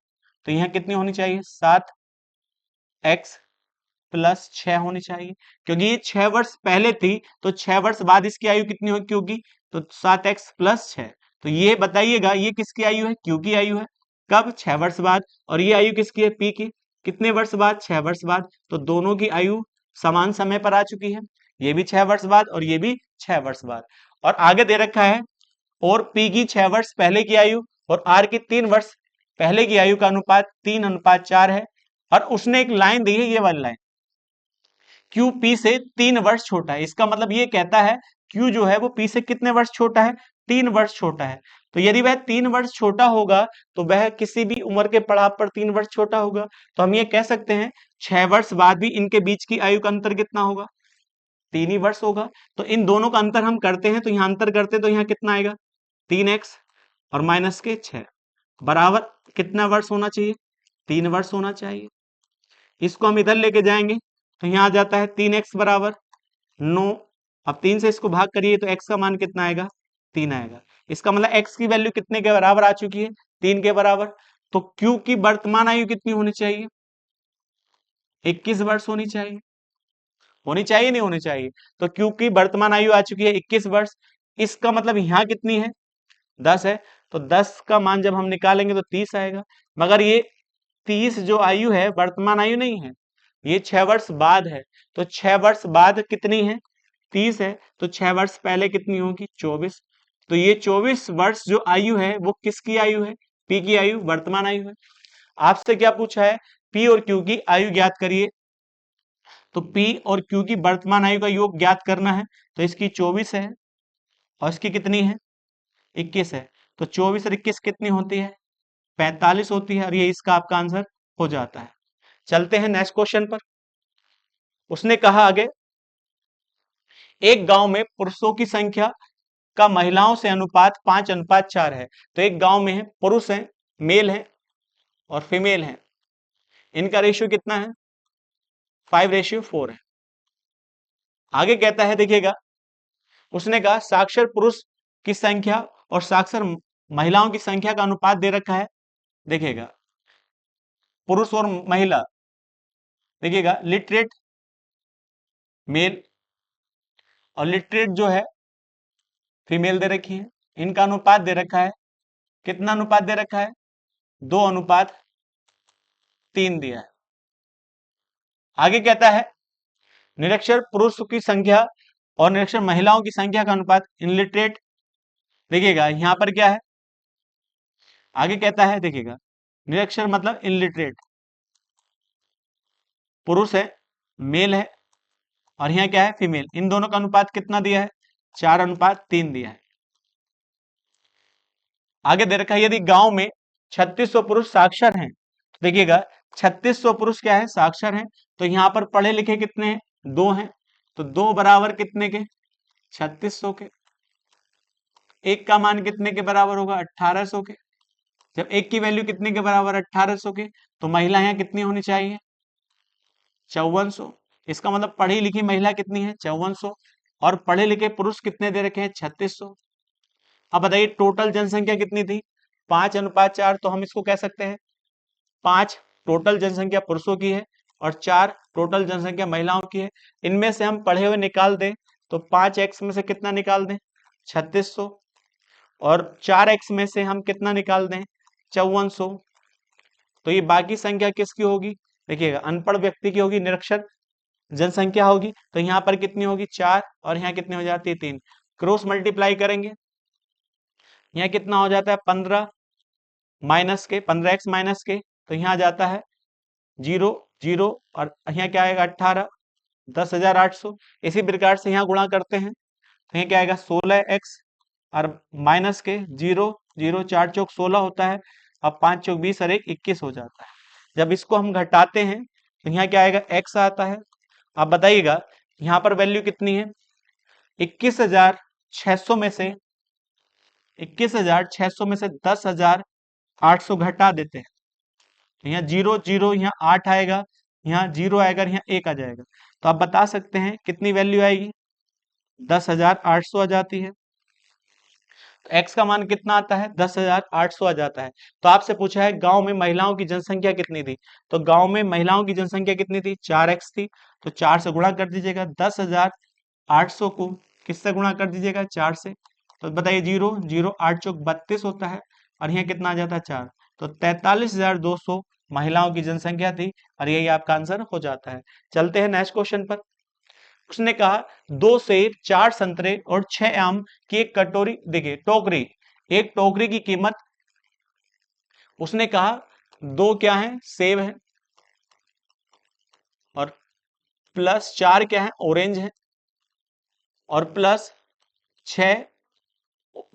तो यह कितनी होनी चाहिए 7x प्लस 6 होनी चाहिए, क्योंकि ये 6 वर्ष पहले थी, तो 6 वर्ष बाद इसकी आयु कितनी होगी क्यू की, तो 7x प्लस 6। तो ये बताइएगा ये किसकी आयु है, क्यू की आयु है, कब 6 वर्ष बाद, और ये आयु किसकी है पी की, कितने वर्ष बाद 6 वर्ष बाद। तो दोनों की आयु समान समय पर आ चुकी है, ये भी 6 वर्ष बाद और ये भी 6 वर्ष बाद। और आगे दे रखा है और पी की 6 वर्ष पहले की आयु और आर की 3 वर्ष पहले की आयु का अनुपात 3:4 है। और उसने एक लाइन दी है, ये वाली लाइन, क्यू पी से 3 वर्ष छोटा है। इसका मतलब ये कहता है क्यू जो है वो पी से कितने वर्ष छोटा है, 3 वर्ष छोटा है। तो यदि वह 3 वर्ष छोटा होगा तो वह किसी भी उम्र के पड़ाव पर 3 वर्ष छोटा होगा। तो हम ये कह सकते हैं 6 वर्ष बाद भी इनके बीच की आयु का अंतर कितना होगा, 3 ही वर्ष होगा। तो इन दोनों का अंतर हम करते हैं, तो यहाँ अंतर करते हैं तो यहाँ कितना आएगा 3x और माइनस के 6 बराबर कितना वर्ष होना चाहिए, 3 वर्ष होना चाहिए। इसको हम इधर लेके जाएंगे तो यहाँ आ जाता है 3x बराबर 9। अब 3 से इसको भाग करिए तो x का मान कितना आएगा 3 आएगा। इसका मतलब x की वैल्यू कितने के बराबर आ चुकी है 3 के बराबर। तो q की वर्तमान आयु कितनी होनी चाहिए 21 वर्ष होनी चाहिए, होनी चाहिए नहीं होनी चाहिए। तो q की वर्तमान आयु आ चुकी है 21 वर्ष। इसका मतलब यहाँ कितनी है 10 है, तो 10 का मान जब हम निकालेंगे तो 30 आएगा। मगर ये 30 जो आयु है वर्तमान आयु नहीं है, ये 6 वर्ष बाद है। तो 6 वर्ष बाद कितनी है 30 है, तो 6 वर्ष पहले कितनी होगी 24। तो ये 24 वर्ष जो आयु है वो किसकी आयु है, पी की आयु, वर्तमान आयु है। आपसे क्या पूछा है, पी और क्यू की आयु ज्ञात करिए। तो पी और क्यू की वर्तमान आयु का योग ज्ञात करना है, तो इसकी 24 है और इसकी कितनी है 21 है। तो 24 और 21 कितनी होती है 45 होती है, और ये इसका आपका आंसर हो जाता है। चलते हैं नेक्स्ट क्वेश्चन पर। उसने कहा आगे एक गांव में पुरुषों की संख्या का महिलाओं से अनुपात 5:4 है। तो एक गांव में है पुरुष है, मेल है और फीमेल है, इनका रेशियो कितना है 5:4 है। आगे कहता है देखिएगा, उसने कहा साक्षर पुरुष की संख्या और साक्षर महिलाओं की संख्या का अनुपात दे रखा है। देखिएगा पुरुष और महिला, देखिएगा लिटरेट मेल और लिटरेट जो है फीमेल दे रखी है, इनका अनुपात दे रखा है, कितना अनुपात दे रखा है 2:3 दिया है। आगे कहता है निरक्षर पुरुषों की संख्या और निरक्षर महिलाओं की संख्या का अनुपात इनलिटरेट। देखिएगा यहां पर क्या है, आगे कहता है देखिएगा निरक्षर मतलब इनलिटरेट, पुरुष है, मेल है, और यहाँ क्या है फीमेल, इन दोनों का अनुपात कितना दिया है, 4:3 दिया है। आगे दे रखा है यदि गांव में 3600 पुरुष साक्षर हैं, तो देखिएगा 3600 पुरुष क्या है साक्षर हैं, तो यहाँ पर पढ़े लिखे कितने हैं, 2 हैं, तो 2 बराबर कितने के, 3600 के। एक का मान कितने के बराबर होगा, 1800 के। जब एक की वैल्यू कितने के बराबर, 1800 के, तो महिला यहाँ कितनी होनी चाहिए, 5400। इसका मतलब पढ़ी लिखी महिला कितनी है, 5400, और पढ़े लिखे पुरुष कितने दे रखे हैं, 3600। अब बताइए टोटल जनसंख्या कितनी थी, 5:4, तो हम इसको कह सकते हैं 5 टोटल जनसंख्या पुरुषों की है और 4 टोटल जनसंख्या महिलाओं की है। इनमें से हम पढ़े हुए निकाल दें तो 5x में से कितना निकाल दें, 3600, और 4x में से हम कितना निकाल दें, 5400। तो ये बाकी संख्या किसकी होगी, देखिएगा अनपढ़ व्यक्ति की होगी, निरक्षर जनसंख्या होगी, तो यहाँ पर कितनी होगी 4, और यहाँ कितनी हो जाती है 3। क्रॉस मल्टीप्लाई करेंगे, यहाँ कितना हो जाता है 15 माइनस के 15x माइनस के, तो यहाँ जाता है 0 0, और यहाँ क्या आएगा 18, 10,800। इसी प्रकार से यहाँ गुणा करते हैं तो यहाँ क्या आएगा 16x, और माइनस के 0 0, 4 चौक 16 होता है, अब 5 चौक 20 और 1 21 हो जाता है। जब इसको हम घटाते हैं तो यहाँ क्या आएगा x आता है। अब बताइएगा यहाँ पर वैल्यू कितनी है, 21,600 में से 21,600 में से 10,800 घटा देते हैं, तो यहाँ 0 0, यहाँ 8 आएगा, यहाँ 0 आएगा, यहाँ 1 आ जाएगा, तो आप बता सकते हैं कितनी वैल्यू आएगी, 10,800 आ जाती है। तो x का मान कितना आता है, 10,800 आ जाता है। तो आपसे पूछा है गांव में महिलाओं की जनसंख्या कितनी थी, तो गांव में महिलाओं की जनसंख्या कितनी थी, 4x थी, तो 4 से गुणा कर दीजिएगा, 10,800 को किससे गुणा कर दीजिएगा, 4 से, तो बताइए 0 0, 8 चौक 32 होता है, और यहाँ कितना आ जाता है 4, तो 43,200 महिलाओं की जनसंख्या थी, और यही आपका आंसर हो जाता है। चलते हैं नेक्स्ट क्वेश्चन पर। उसने कहा 2 सेब, 4 संतरे और 6 आम की एक कटोरी, देखिए टोकरी, एक टोकरी की कीमत, उसने कहा 2 क्या है सेब है, और प्लस 4 क्या है ऑरेंज है, और प्लस 6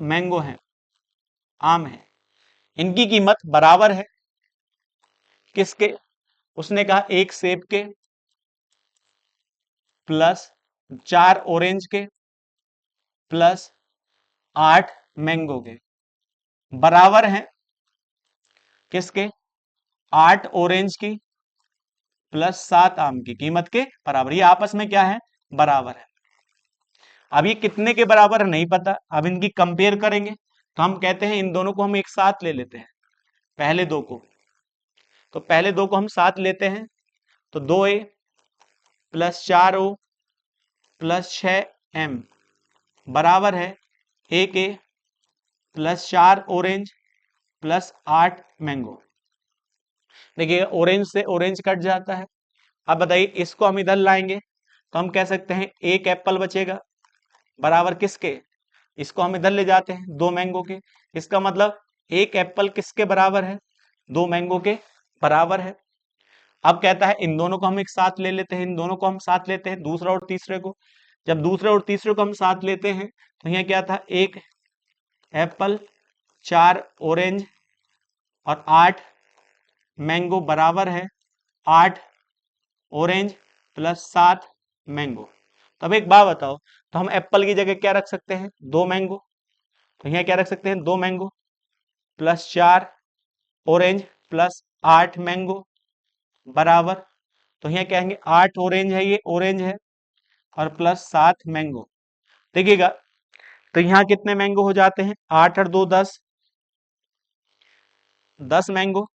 मैंगो है, आम है, इनकी कीमत बराबर है किसके, उसने कहा 1 सेब के प्लस 4 ऑरेंज के प्लस 8 मैंगो के, बराबर है किसके, 8 ऑरेंज की प्लस 7 आम की कीमत के बराबर। ये आपस में क्या है, बराबर है। अब ये कितने के बराबर है नहीं पता, अब इनकी कंपेयर करेंगे, तो हम कहते हैं इन दोनों को हम एक साथ ले लेते हैं, पहले दो को, तो पहले दो को हम साथ लेते हैं, तो 2a plus 4o plus 6m बराबर है 1a plus 4 orange plus 8 mango. देखिए ऑरेंज से ऑरेंज कट जाता है। अब बताइए इसको हम इधर लाएंगे तो हम कह सकते हैं 1 एप्पल बचेगा बराबर किसके, इसको हम इधर ले जाते हैं 2 मैंगो के, इसका मतलब 1 एप्पल किसके बराबर है, 2 मैंगो के बराबर है। अब कहता है इन दोनों को हम एक साथ ले लेते हैं, इन दोनों को हम साथ लेते हैं, दूसरा और तीसरे को। जब दूसरे और तीसरे को हम साथ लेते हैं तो यहाँ क्या था, 1 एप्पल 4 ऑरेंज और 8 मैंगो बराबर है 8 ऑरेंज प्लस 7 मैंगो। तब एक बात बताओ, तो हम एप्पल की जगह क्या रख सकते हैं, 2 मैंगो, तो यहाँ क्या रख सकते हैं 2 mango plus 4 orange plus 8 mango बराबर, तो यहाँ कहेंगे 8 ऑरेंज है, ये ऑरेंज है, और प्लस 7 मैंगो। देखिएगा तो यहाँ कितने मैंगो हो जाते हैं, 8 और 2 10, 10 मैंगो,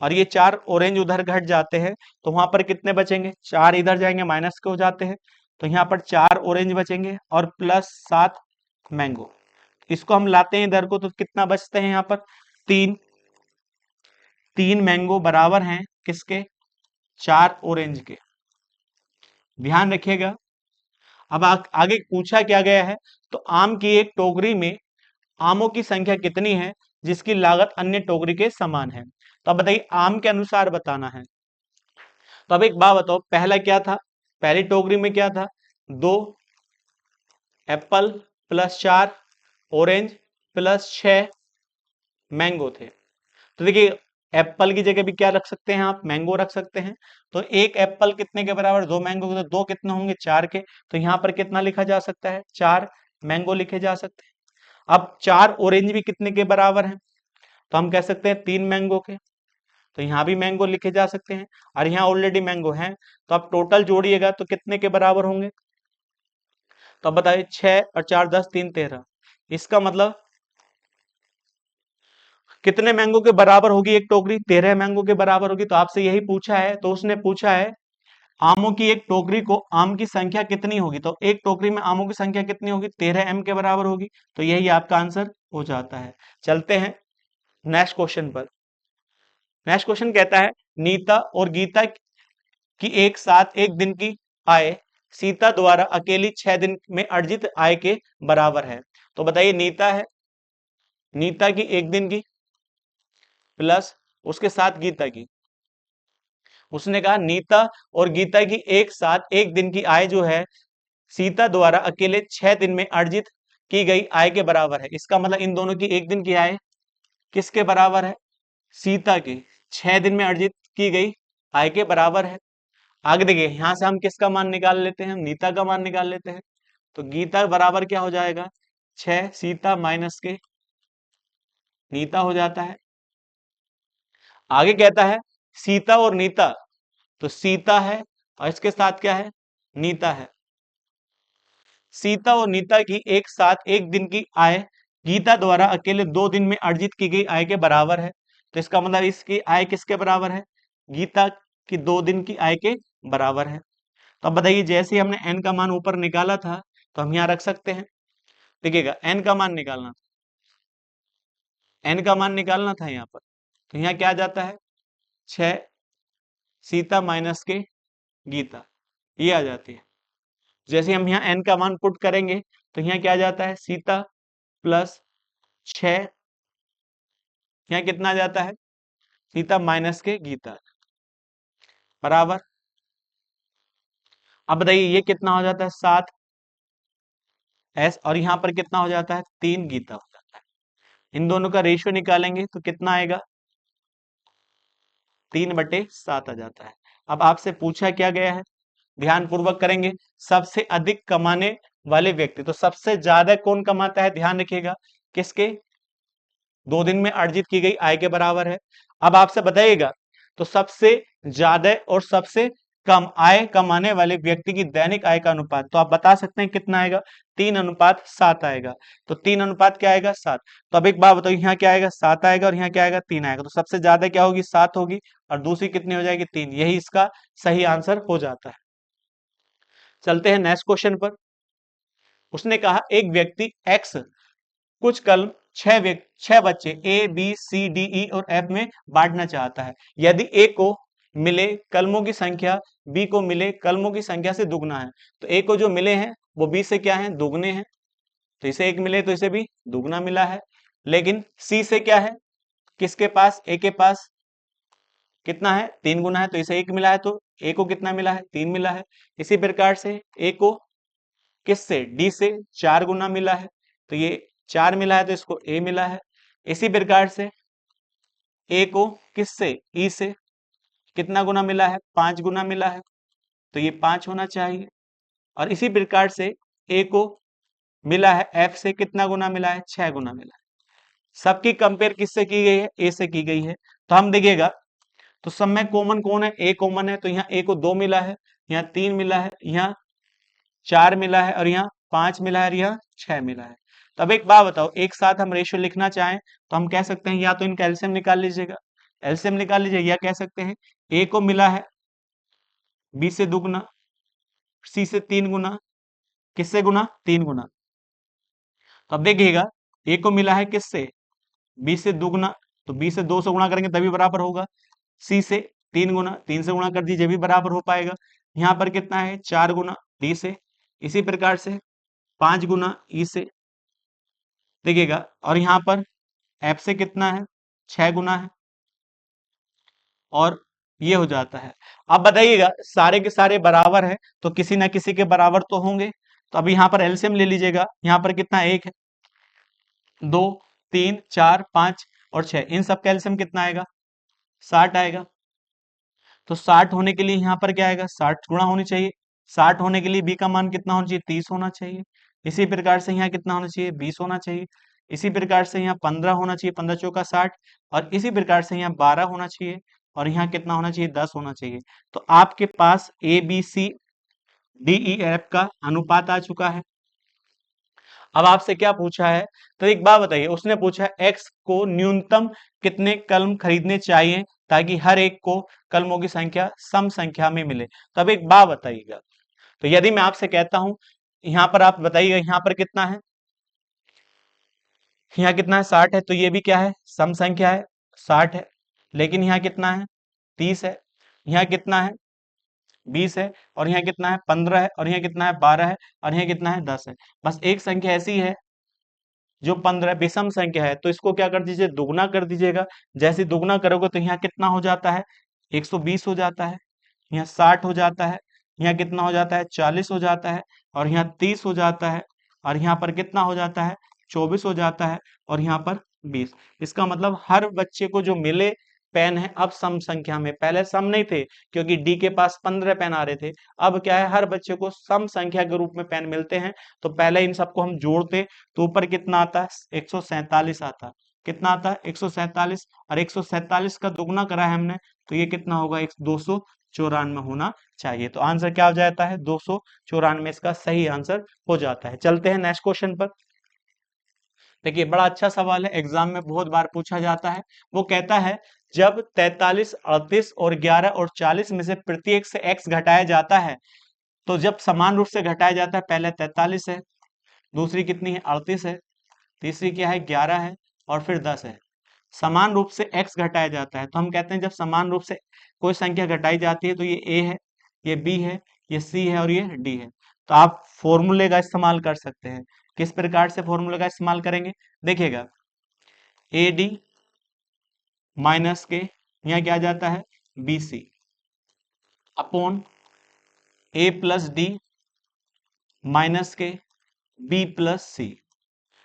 और ये 4 ऑरेंज उधर घट जाते हैं, तो वहां पर कितने बचेंगे, 4 इधर जाएंगे माइनस के हो जाते हैं, तो यहाँ पर 4 ऑरेंज बचेंगे और प्लस 7 मैंगो। इसको हम लाते हैं इधर को तो कितना बचते हैं यहाँ पर, 3 मैंगो बराबर हैं किसके, 4 ऑरेंज के। ध्यान रखिएगा। अब आगे पूछा क्या गया है, तो आम की एक टोकरी में आमों की संख्या कितनी है जिसकी लागत अन्य टोकरी के समान है। तो अब बताइए आम के अनुसार बताना है। तो अब एक बात बताओ, पहला क्या था, पहली टोकरी में क्या था, 2 Apple plus 4 orange plus 6 mango थे। तो देखिए एप्पल की जगह भी क्या रख सकते हैं आप, मैंगो रख सकते हैं। तो एक एप्पल कितने के बराबर, 2 मैंगो के, तो 2 कितने होंगे, 4 के। तो यहाँ पर कितना लिखा जा सकता है, 4 मैंगो लिखे जा सकते हैं। अब 4 ऑरेंज भी कितने के बराबर हैं, तो हम कह सकते हैं 3 मैंगो के। तो यहाँ भी मैंगो लिखे जा सकते हैं, और यहाँ ऑलरेडी मैंगो हैं। तो आप टोटल जोड़िएगा तो कितने के बराबर होंगे, तो अब बताइए 6 और 4 10 3 13। इसका मतलब कितने मैंगो के बराबर होगी एक टोकरी, 13 मैंगो के बराबर होगी। तो आपसे यही पूछा है, तो उसने पूछा है आमों की एक टोकरी को आम की संख्या कितनी होगी, तो एक टोकरी में आमों की संख्या कितनी होगी, 13 एम के बराबर होगी। तो यही आपका आंसर हो जाता है। चलते हैं नेक्स्ट क्वेश्चन पर। नेक्स्ट क्वेश्चन कहता है नीता और गीता की एक साथ एक दिन की आय सीता द्वारा अकेली 6 दिन में अर्जित आय के बराबर है। तो बताइए नीता है, नीता की एक दिन की प्लस उसके साथ गीता की। उसने कहा नीता और गीता की एक साथ एक दिन की आय जो है सीता द्वारा अकेले 6 दिन में अर्जित की गई आय के बराबर है। इसका मतलब इन दोनों की एक दिन की आय किसके बराबर है, सीता की 6 दिन में अर्जित की गई आय के बराबर है। आगे देखिए यहां से हम किसका मान निकाल लेते हैं, हम नीता का मान निकाल लेते हैं। तो गीता बराबर क्या हो जाएगा, 6 सीता माइनस के नीता हो जाता है। आगे कहता है सीता और नीता, तो सीता है और इसके साथ क्या है, नीता है। सीता और नीता की एक साथ एक दिन की आय गीता द्वारा अकेले 2 दिन में अर्जित की गई आय के बराबर है। तो इसका मतलब इसकी आय किसके बराबर है, गीता की 2 दिन की आय के बराबर है। तो अब बताइए जैसे ही हमने n का मान ऊपर निकाला था तो हम यहाँ रख सकते हैं। देखिएगा n का मान निकालना था, n का मान निकालना था यहाँ पर। तो यहाँ क्या आ जाता है, 6 सीता माइनस के गीता, ये आ जाती है। जैसे हम यहाँ n का मान पुट करेंगे तो यहाँ क्या आ जाता है, सीता प्लस 6, यहाँ कितना आ जाता है, सीता माइनस के गीता बराबर। अब बताइए ये कितना हो जाता है, 7 एस, और यहाँ पर कितना हो जाता है, 3 गीता हो जाता है। इन दोनों का रेशियो निकालेंगे तो कितना आएगा, 3/7 आ जाता है। अब आपसे पूछा क्या गया है, ध्यान पूर्वक करेंगे, सबसे अधिक कमाने वाले व्यक्ति, तो सबसे ज्यादा कौन कमाता है, ध्यान रखिएगा, किसके, 2 दिन में अर्जित की गई आय के बराबर है। अब आपसे बताइएगा तो सबसे ज्यादा और सबसे कम आय कमाने वाले व्यक्ति की दैनिक आय का अनुपात, तो आप बता सकते हैं कितना आएगा, 3:7 आएगा। तो 3 अनुपात क्या आएगा, 7। तो अब एक बात बताओ, यहाँ क्या आएगा, 7 आएगा और यहाँ क्या आएगा, 3 आएगा। तो सबसे ज्यादा क्या होगी, 7 होगी, और दूसरी कितनी हो जाएगी, 3। यही इसका सही आंसर हो जाता है। चलते हैं नेक्स्ट क्वेश्चन पर। उसने कहा एक व्यक्ति एक्स कुछ कलम 6 बच्चे ए बी सी डी ई और एफ में बांटना चाहता है। यदि ए को मिले कलमों की संख्या बी को मिले कलमों की संख्या से दुगना है, तो ए को जो मिले हैं वो बी से क्या है, दुगने हैं। तो इसे एक मिले तो इसे भी दुगना मिला है। लेकिन सी से क्या है, किसके पास, ए के पास कितना है, 3 गुना है, तो इसे 1 मिला है, तो ए को कितना मिला है, 3 मिला है। इसी प्रकार से ए को किससे, डी से 4 गुना मिला है, तो ये 4 मिला है, तो इसको ए मिला है। इसी प्रकार से ए को किससे, ई से कितना गुना मिला है, 5 गुना मिला है, तो ये 5 होना चाहिए। और इसी प्रकार से ए को मिला है एफ से कितना गुना मिला है, 6 गुना मिला है। सबकी कंपेयर किससे की गई है, ए से की गई है। तो हम देखिएगा तो सब में कॉमन कौन है, ए कॉमन है, तो यहाँ ए को 2 मिला है, यहाँ 3 मिला है, यहाँ 4 मिला है, और यहाँ 5 मिला है, और यहाँ 6 मिला है। तो अब एक बात बताओ, एक साथ हम रेशियो लिखना चाहें तो हम कह सकते हैं या तो इनका एलसीएम निकाल लीजिएगा, एलसीएम निकाल लीजिए, या कह सकते हैं ए को मिला है बी से दुगना, सी से 3 गुना, किससे गुना, 3 गुना। तो अब देखिएगा ए को मिला है किससे, बी से दुगना, तो बी से 2 से गुणा करेंगे तभी बराबर होगा। सी से 3 गुना, 3 से गुणा कर दीजिए भी बराबर हो पाएगा। यहाँ पर कितना है 4 गुना डी से, इसी प्रकार से 5 गुना ई से, देखिएगा, और यहाँ पर एफ से कितना है 6 गुना है, और ये हो जाता है। अब बताइएगा सारे के सारे बराबर है तो किसी ना किसी के बराबर तो होंगे, तो अब यहाँ पर एलसीएम ले लीजिएगा। यहाँ पर कितना, एक है, 2, 3, 4, 5 और 6, इन सब का एलसीएम कितना आएगा 60 आएगा। तो 60 होने के लिए यहाँ पर क्या आएगा 60 गुणा होनी चाहिए, 60 होने के लिए बी का मान कितना होना चाहिए 30 होना चाहिए। इसी प्रकार से यहाँ कितना होना चाहिए 20 होना चाहिए। इसी प्रकार से यहाँ 15 होना चाहिए, 15 चौका 60, और इसी प्रकार से यहाँ 12 होना चाहिए, और यहाँ कितना होना चाहिए 10 होना चाहिए। तो आपके पास A B C D E F का अनुपात आ चुका है। अब आपसे क्या पूछा है, तो एक बात बताइए, उसने पूछा है एक्स को न्यूनतम कितने कलम खरीदने चाहिए ताकि हर एक को कलमों की संख्या सम संख्या में मिले। तो अब एक बात बताइएगा, तो यदि मैं आपसे कहता हूं यहां पर आप बताइएगा यहां पर कितना है, यहाँ कितना है 60 है, तो ये भी क्या है सम संख्या है 60 है। लेकिन यहाँ कितना है 30 है, यहाँ कितना है 20 है, और यहाँ कितना है 15 है, और यहाँ कितना है 12 है, और यहाँ कितना है 10 है। बस एक संख्या ऐसी है जो 15 विषम संख्या है, तो इसको क्या कर दीजिए दुगना कर दीजिएगा। जैसे दुगना करोगे तो यहाँ कितना हो जाता है 120 हो जाता है, यहाँ 60 हो जाता है, यहाँ कितना हो जाता है 40 हो जाता है, और यहाँ 30 हो जाता है, और यहाँ पर कितना हो जाता है 24 हो जाता है, और यहाँ पर 20। इसका मतलब हर बच्चे को जो मिले पेन है अब सम संख्या में, पहले सम नहीं थे क्योंकि डी के पास 15 पेन आ रहे थे, अब क्या है हर बच्चे को सम संख्या के रूप में पेन मिलते हैं। तो पहले इन सबको हम जोड़ते तो ऊपर कितना आता है 147 आता है, कितना आता है 147, और 147 का दुगना करा है हमने, तो ये कितना होगा 294 होना चाहिए। तो आंसर क्या हो जाता है 294, इसका सही आंसर हो जाता है। चलते हैं नेक्स्ट क्वेश्चन पर। देखिए बड़ा अच्छा सवाल है, एग्जाम में बहुत बार पूछा जाता है। वो कहता है जब 43, 38 और 11 और 40 में से प्रत्येक से x घटाया जाता है, तो जब समान रूप से घटाया जाता है, पहले 43 है, दूसरी कितनी है 38 है, तीसरी क्या है 11 है, और फिर 10 है। समान रूप से x घटाया जाता है, तो हम कहते हैं जब समान रूप से कोई संख्या घटाई जाती है तो ये a है, ये b है, ये c है, और ये d है। तो आप फॉर्मूले का इस्तेमाल कर सकते हैं। किस प्रकार से फॉर्मूले का इस्तेमाल करेंगे, देखिएगा ए डी माइनस के यहाँ क्या आ जाता है बी सी अपॉन ए प्लस डी माइनस के बी प्लस सी।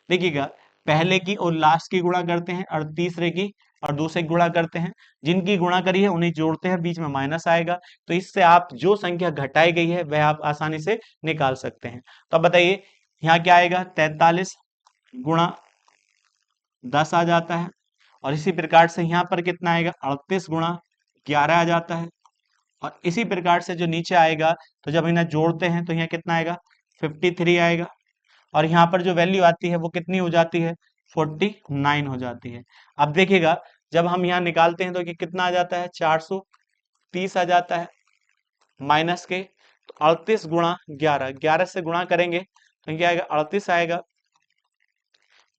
देखिएगा पहले की और लास्ट की गुणा करते हैं, और तीसरे की और दूसरे की गुणा करते हैं, जिनकी गुणा करी है उन्हें जोड़ते हैं, बीच में माइनस आएगा, तो इससे आप जो संख्या घटाई गई है वह आप आसानी से निकाल सकते हैं। तो अब बताइए यहाँ क्या आएगा 43 गुणा 10 आ जाता है, और इसी प्रकार से यहाँ पर कितना आएगा 38 गुणा 11 आ जाता है, और इसी प्रकार से जो नीचे आएगा तो जब इन्हें जोड़ते हैं तो यहाँ कितना आएगा 53 आएगा, और यहाँ पर जो वैल्यू आती है वो कितनी हो जाती है 49 हो जाती है। अब देखिएगा जब हम यहाँ निकालते हैं तो ये कितना आ जाता है 430 आ जाता है, माइनस के तो 38 गुणा 11, 11 से गुणा करेंगे तो क्या आएगा 38 आएगा,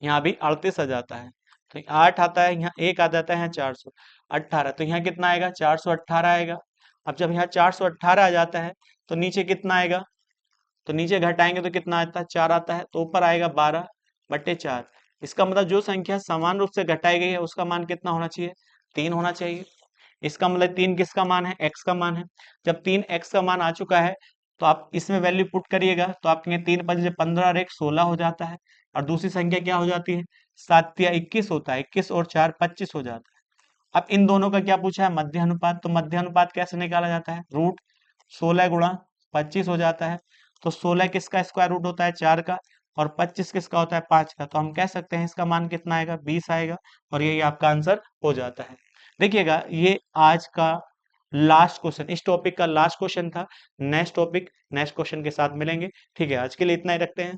यहाँ भी 38 आ जाता है, तो 8 आता है, यहाँ 1 आ जाता है, यहाँ 418, तो यहाँ कितना आएगा 418 आएगा। अब जब यहाँ 418 आ जाता है तो नीचे कितना आएगा, तो नीचे घटाएंगे तो कितना आता है 4 आता है, तो ऊपर आएगा 12/4। इसका मतलब जो संख्या समान रूप से घटाई गई है उसका मान कितना होना चाहिए 3 होना चाहिए। इसका मतलब 3 किसका मान है x का मान है। जब 3 x का मान आ चुका है तो आप इसमें वैल्यू पुट करिएगा, तो आपके 3×5 = 15 और 1 16 हो जाता है, और दूसरी संख्या क्या हो जाती है 7 या 21 होता है, 21 और 4 25 हो जाता है। अब इन दोनों का क्या पूछा है मध्य अनुपात, तो मध्य अनुपात कैसे निकाला जाता है रूट 16 गुणा 25 हो जाता है। तो 16 किसका स्क्वायर रूट होता है 4 का, और 25 किसका होता है 5 का, तो हम कह सकते हैं इसका मान कितना आएगा 20 आएगा, और यही आपका आंसर हो जाता है। देखिएगा ये आज का लास्ट क्वेश्चन, इस टॉपिक का लास्ट क्वेश्चन था। नेक्स्ट टॉपिक नेक्स्ट क्वेश्चन के साथ मिलेंगे। ठीक है, आज के लिए इतना ही रखते हैं।